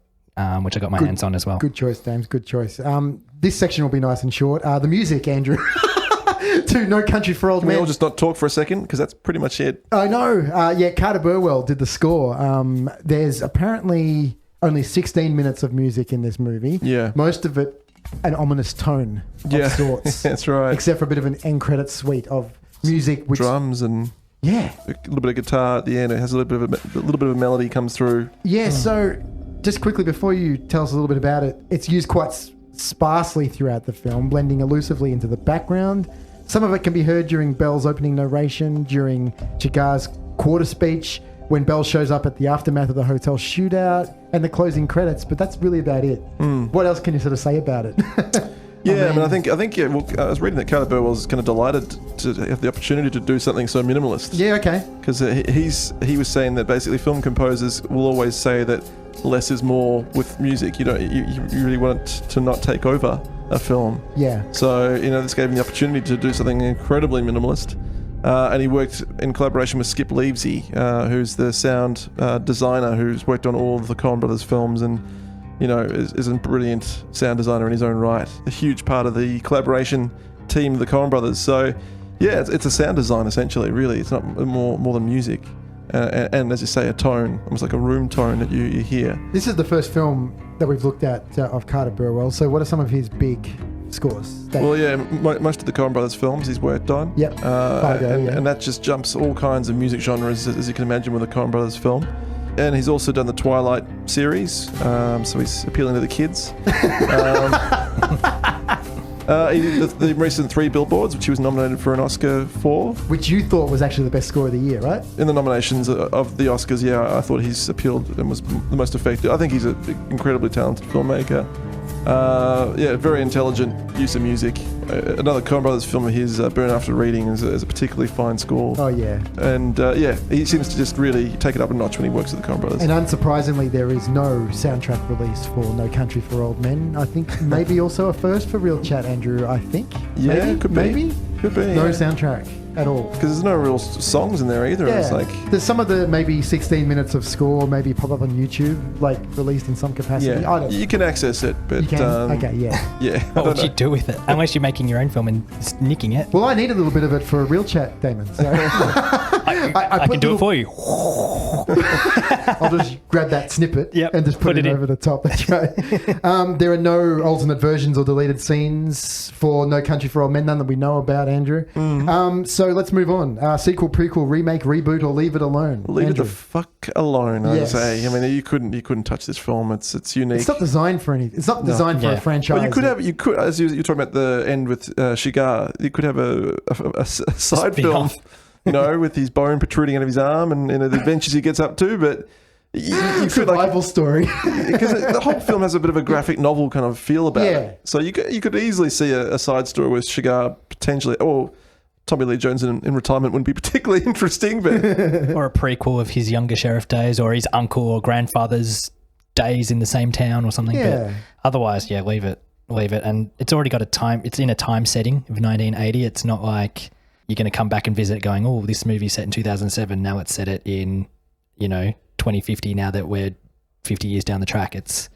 which I got my hands on as well. Good choice, James. Good choice. This section will be nice and short. The music, Andrew, to No Country for Old Men. Can we all just not talk for a second? Because that's pretty much it. I know. Yeah, Carter Burwell did the score. There's apparently only 16 minutes of music in this movie. Yeah. Most of it an ominous tone of sorts. That's right. Except for a bit of an end credit suite of music. Which, drums and... Yeah. A little bit of guitar at the end. It has a little bit of a melody comes through. Yeah, so just quickly before you tell us a little bit about it, it's used quite sparsely throughout the film, blending elusively into the background. Some of it can be heard during Bell's opening narration, during Chigar's quarter speech, when Bell shows up at the aftermath of the hotel shootout, and the closing credits, but that's really about it. What else can you sort of say about it? Yeah, I think I was reading that Carter Burwell was kind of delighted to have the opportunity to do something so minimalist. Yeah, okay. Because he was saying that basically film composers will always say that less is more with music. You really want to not take over a film. Yeah. So this gave him the opportunity to do something incredibly minimalist. And he worked in collaboration with Skip Leavesey, who's the sound designer who's worked on all of the Coen brothers films and is a brilliant sound designer in his own right. A huge part of the collaboration team of the Coen brothers. So, yeah, it's a sound design essentially. Really, it's not more than music, and as you say, a tone, almost like a room tone that you hear. This is the first film that we've looked at of Carter Burwell. So, what are some of his big scores? Well, yeah, most of the Coen brothers films he's worked on. Yep. And that just jumps all kinds of music genres, as you can imagine with a Coen brothers film. And he's also done the Twilight series, so he's appealing to the kids. He did the recent 3 Billboards, which he was nominated for an Oscar for. Which you thought was actually the best score of the year, right? In the nominations of the Oscars, yeah, I thought he's appealed and was the most effective. I think he's an incredibly talented filmmaker. Very intelligent use of music. Another Coen brothers film of his, Burn After Reading, is a particularly fine score. Oh, yeah. And, he seems to just really take it up a notch when he works with the Coen brothers. And unsurprisingly, there is no soundtrack released for No Country for Old Men. I think maybe also a first for Real Chat, Andrew, I think. Yeah, Could be. No soundtrack at all. Because there's no real songs in there either. Yeah. It's like... There's some of the maybe 16 minutes of score maybe pop up on YouTube, like released in some capacity. Yeah, you can access it, but... You can? Okay, yeah. Yeah. What would you do with it? Unless you're making your own film and nicking it. Well, I need a little bit of it for a Real Chat, Damon. So I can do it for you. I'll just grab that snippet and just put it over the top. That's right. There are no alternate versions or deleted scenes for No Country for Old Men, none that we know about, Andrew. So let's move on. Sequel, prequel, remake, reboot, or leave it alone? Leave Andrew. it the fuck alone, I'd say. I mean, you couldn't touch this film. It's unique. It's not designed for anything. It's not designed for a franchise. Well, you could, as you're talking about the end with Shigar, you could have a side film, with his bone protruding out of his arm and the adventures he gets up to, but... You survival story, because the whole film has a bit of a graphic novel kind of feel about it. So you could easily see a side story with Shigar potentially, or Tommy Lee Jones in retirement wouldn't be particularly interesting, but or a prequel of his younger sheriff days, or his uncle or grandfather's days in the same town, or something. Yeah. But otherwise, leave it. leave it. And it's already got a time. It's in a time setting of 1980. It's not like you're going to come back and visit going, oh, this movie's set in 2007. Now it's set it in, 2050 now that we're 50 years down the track. It's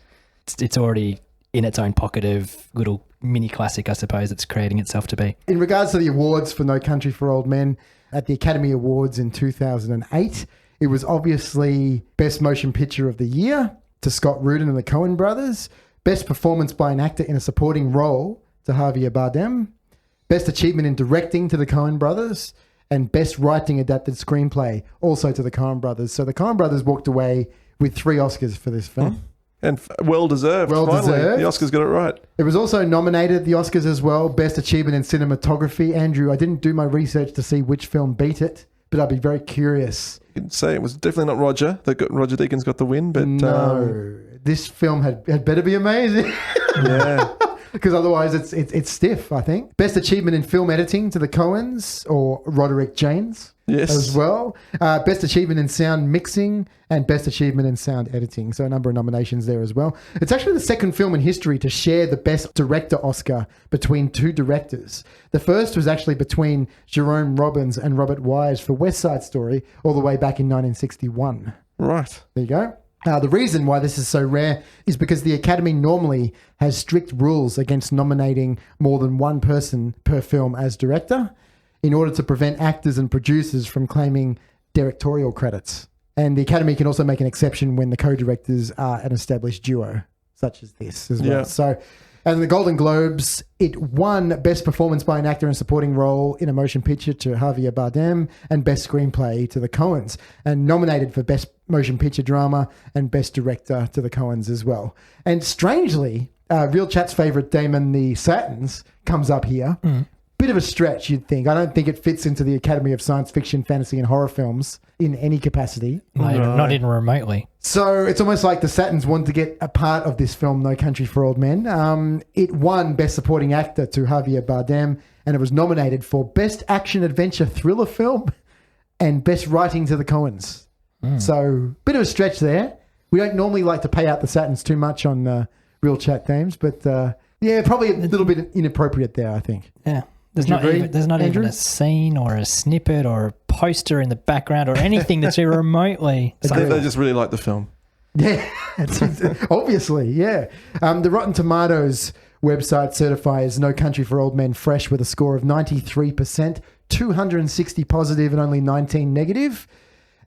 already in its own pocket of little mini classic, I suppose, it's creating itself to be. In regards to the awards for No Country for Old Men at the Academy Awards in 2008, it was obviously Best Motion Picture of the Year to Scott Rudin and the Coen brothers, Best Performance by an Actor in a Supporting Role to Javier Bardem, Best Achievement in Directing to the Coen brothers, and Best Writing Adapted Screenplay also to the Coen brothers. So the Coen brothers walked away with 3 Oscars for this film. And well-deserved. Finally, the Oscars got it right. It was also nominated, the Oscars as well, Best Achievement in Cinematography. Andrew, I didn't do my research to see which film beat it, but I'd be very curious. You can say it was definitely not Roger. Roger Deakins got the win, but... No, this film had better be amazing. Yeah. Because otherwise it's stiff, I think. Best Achievement in Film Editing to the Coens or Roderick Janes. Yes. As well. Best Achievement in Sound Mixing and Best Achievement in Sound Editing. So a number of nominations there as well. It's actually the second film in history to share the Best Director Oscar between 2 directors. The first was actually between Jerome Robbins and Robert Wise for West Side Story all the way back in 1961. Right. There you go. The reason why this is so rare is because the Academy normally has strict rules against nominating more than one person per film as director in order to prevent actors and producers from claiming directorial credits. And the Academy can also make an exception when the co-directors are an established duo, such as this as well. Yeah. So, and the Golden Globes, it won Best Performance by an Actor in a Supporting Role in a Motion Picture to Javier Bardem and Best Screenplay to the Coens, and nominated for Best Motion Picture Drama and Best Director to the Coens as well. And strangely, Real Chat's favourite Damon the Satins comes up here. Bit of a stretch, you'd think. I don't think it fits into the Academy of Science Fiction, Fantasy and Horror Films in any capacity. Not even remotely. So it's almost like the Satins wanted to get a part of this film, No Country for Old Men. It won Best Supporting Actor to Javier Bardem, and it was nominated for Best Action Adventure Thriller Film and Best Writing to the Coens. So bit of a stretch there. We don't normally like to pay out the Satins too much on Real Chat games, but yeah, probably a little bit inappropriate there, I think. Yeah. There's not even a scene or a snippet or a poster in the background or anything that's remotely... They just really like the film. Yeah, obviously, yeah. The Rotten Tomatoes website certifies No Country for Old Men fresh with a score of 93%, 260 positive and only 19 negative.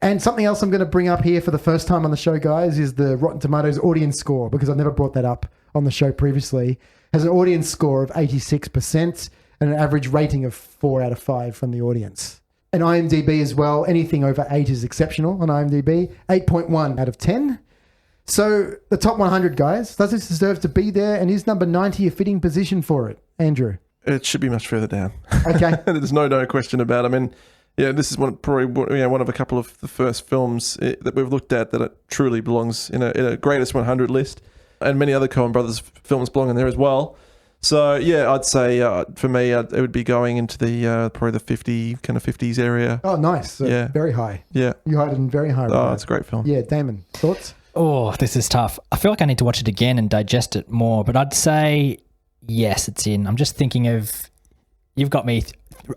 And something else I'm going to bring up here for the first time on the show, guys, is the Rotten Tomatoes audience score, because I've never brought that up on the show previously. Has an audience score of 86%. And an average rating of 4 out of 5 from the audience. And IMDb as well, anything over 8 is exceptional on IMDb, 8.1 out of 10. So the top 100, guys, does this deserve to be there? And is number 90 a fitting position for it? Andrew? It should be much further down. Okay. There's no question about it. I mean, yeah, this is probably one of a couple of the first films that we've looked at that it truly belongs in a greatest 100 list. And many other Coen brothers films belong in there as well. So yeah, I'd say for me it would be going into the probably the 50s area. Oh, nice. So yeah, very high. Yeah, you had it in very high. Oh, it's a great film. Yeah, Damon, thoughts? Oh, this is tough. I feel like I need to watch it again and digest it more. But I'd say yes, it's in. I'm just thinking of you've got me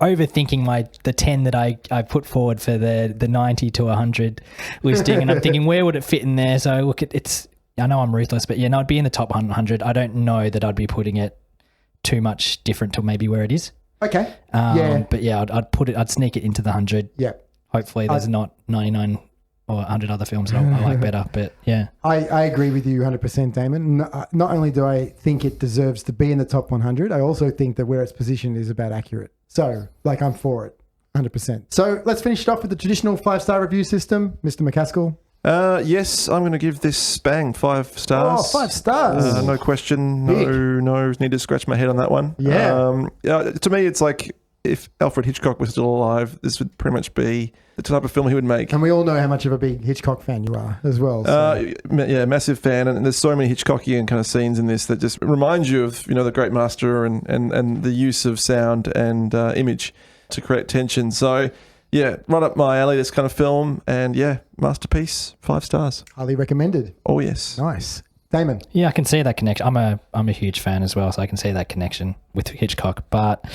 overthinking the 10 that I put forward for the 90 to 100 listing, and I'm thinking where would it fit in there? So look, it's. I know I'm ruthless, but yeah, no, it'd be in the top 100. I don't know that I'd be putting it too much different to maybe where it is. Okay. But yeah, I'd sneak it into the 100. Yeah. Hopefully there's not 99 or 100 other films that I like better, but yeah. I agree with you 100%, Damon. Not only do I think it deserves to be in the top 100, I also think that where it's positioned is about accurate. So, I'm for it, 100%. So let's finish it off with the traditional 5-star review system. Mr. McCaskill? Yes, I'm going to give this bang 5 stars. Oh, 5 stars. No question. No need to scratch my head on that one. Yeah. To me, it's like if Alfred Hitchcock was still alive, this would pretty much be the type of film he would make. And we all know how much of a big Hitchcock fan you are as well. So. Yeah, massive fan. And there's so many Hitchcockian kind of scenes in this that just remind you of, the great master and the use of sound and image to create tension. So... yeah, right up my alley, this kind of film. And yeah, masterpiece, 5 stars. Highly recommended. Oh, yes. Nice. Damon. Yeah, I can see that connection. I'm a huge fan as well, so I can see that connection with Hitchcock. But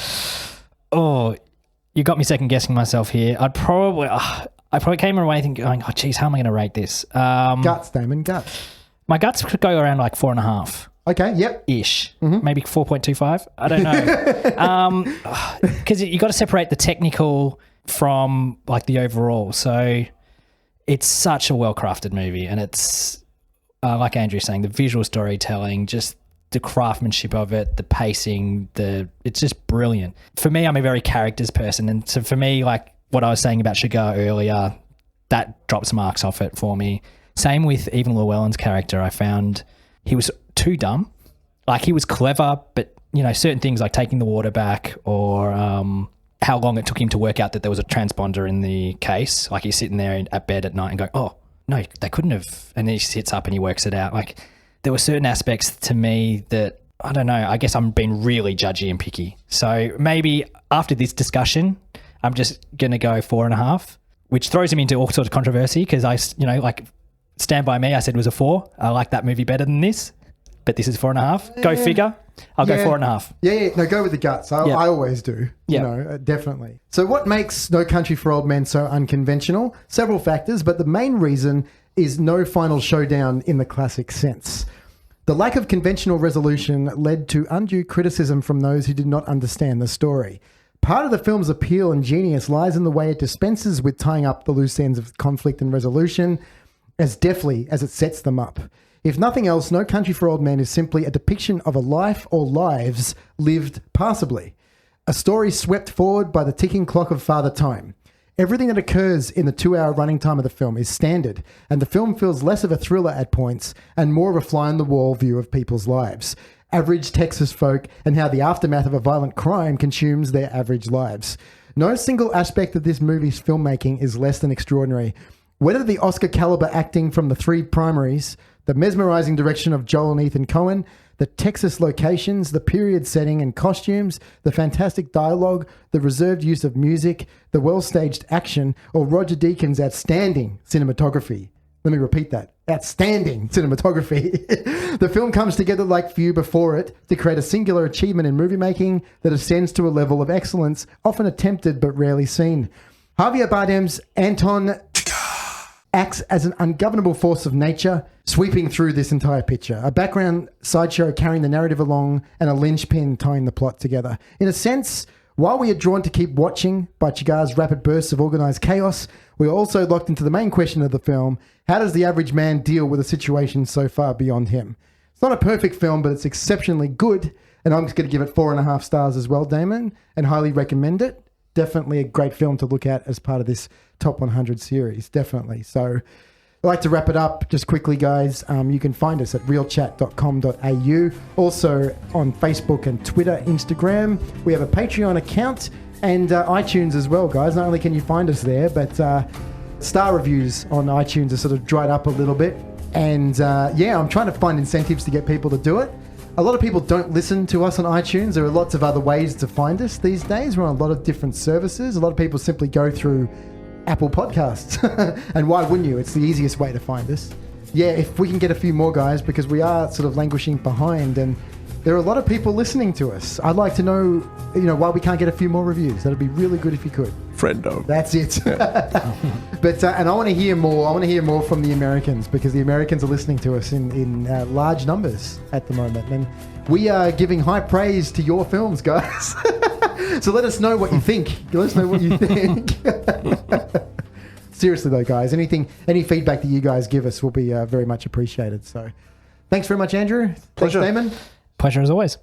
you got me second guessing myself here. I probably came away thinking, going, oh geez, how am I going to rate this? Guts, Damon, guts. My guts could go around like 4.5. Okay, yep. Ish. Maybe 4.25. I don't know. Because you got to separate the technical from like the overall. So it's such a well-crafted movie, and it's like Andrew's saying, the visual storytelling, just the craftsmanship of it, the pacing, it's just brilliant. For me, I'm a very characters person, and so for me, like what I was saying about Shigar earlier, that drops marks off it for me. Same with even Llewellyn's character. I found he was too dumb. Like, he was clever, but you know, certain things like taking the water back, or how long it took him to work out that there was a transponder in the case. Like, he's sitting there at bed at night and going, oh no, they couldn't have. And then he sits up and he works it out. Like, there were certain aspects to me that, I don't know, I guess I'm being really judgy and picky. So maybe after this discussion, I'm just going to go 4.5, which throws him into all sorts of controversy, because like Stand By Me, I said was a 4. I like that movie better than this, but this is 4.5. Go figure. I'll go 4.5. Yeah. No, go with the guts. I always do. You know, definitely. So what makes No Country for Old Men so unconventional? Several factors, but the main reason is no final showdown in the classic sense. The lack of conventional resolution led to undue criticism from those who did not understand the story. Part of the film's appeal and genius lies in the way it dispenses with tying up the loose ends of conflict and resolution as deftly as it sets them up. If nothing else, No Country for Old Men is simply a depiction of a life or lives lived passably. A story swept forward by the ticking clock of Father Time. Everything that occurs in the 2-hour running time of the film is standard, and the film feels less of a thriller at points and more of a fly-on-the-wall view of people's lives. Average Texas folk and how the aftermath of a violent crime consumes their average lives. No single aspect of this movie's filmmaking is less than extraordinary. Whether the Oscar-caliber acting from the three primaries, the mesmerizing direction of Joel and Ethan Coen, the Texas locations, the period setting and costumes, the fantastic dialogue, the reserved use of music, the well-staged action, or Roger Deakins' outstanding cinematography. Let me repeat that. Outstanding cinematography. The film comes together like few before it to create a singular achievement in movie making that ascends to a level of excellence often attempted but rarely seen. Javier Bardem's Anton acts as an ungovernable force of nature, sweeping through this entire picture. A background sideshow carrying the narrative along, and a linchpin tying the plot together. In a sense, while we are drawn to keep watching by Chigar's rapid bursts of organised chaos, we are also locked into the main question of the film: how does the average man deal with a situation so far beyond him? It's not a perfect film, but it's exceptionally good, and I'm just going to give it 4.5 stars as well, Damon, and highly recommend it. Definitely a great film to look at as part of this Top 100 series, definitely. So I'd like to wrap it up just quickly, guys. You can find us at realchat.com.au. Also on Facebook and Twitter, Instagram. We have a Patreon account and iTunes as well, guys. Not only can you find us there, but star reviews on iTunes are sort of dried up a little bit. And I'm trying to find incentives to get people to do it. A lot of people don't listen to us on iTunes. There are lots of other ways to find us these days. We're on a lot of different services. A lot of people simply go through Apple Podcasts. And why wouldn't you? It's the easiest way to find us. Yeah, if we can get a few more, guys, because we are sort of languishing behind and there are a lot of people listening to us. I'd like to know, why we can't get a few more reviews. That'd be really good if you could. Friendo. That's it. Yeah. But and I want to hear more. I want to hear more from the Americans, because the Americans are listening to us in large numbers at the moment. And we are giving high praise to your films, guys. So let us know what you think. Let us know what you think. Seriously though, guys, any feedback that you guys give us will be very much appreciated. So thanks very much, Andrew. Pleasure. Thanks, Damon. Pleasure as always.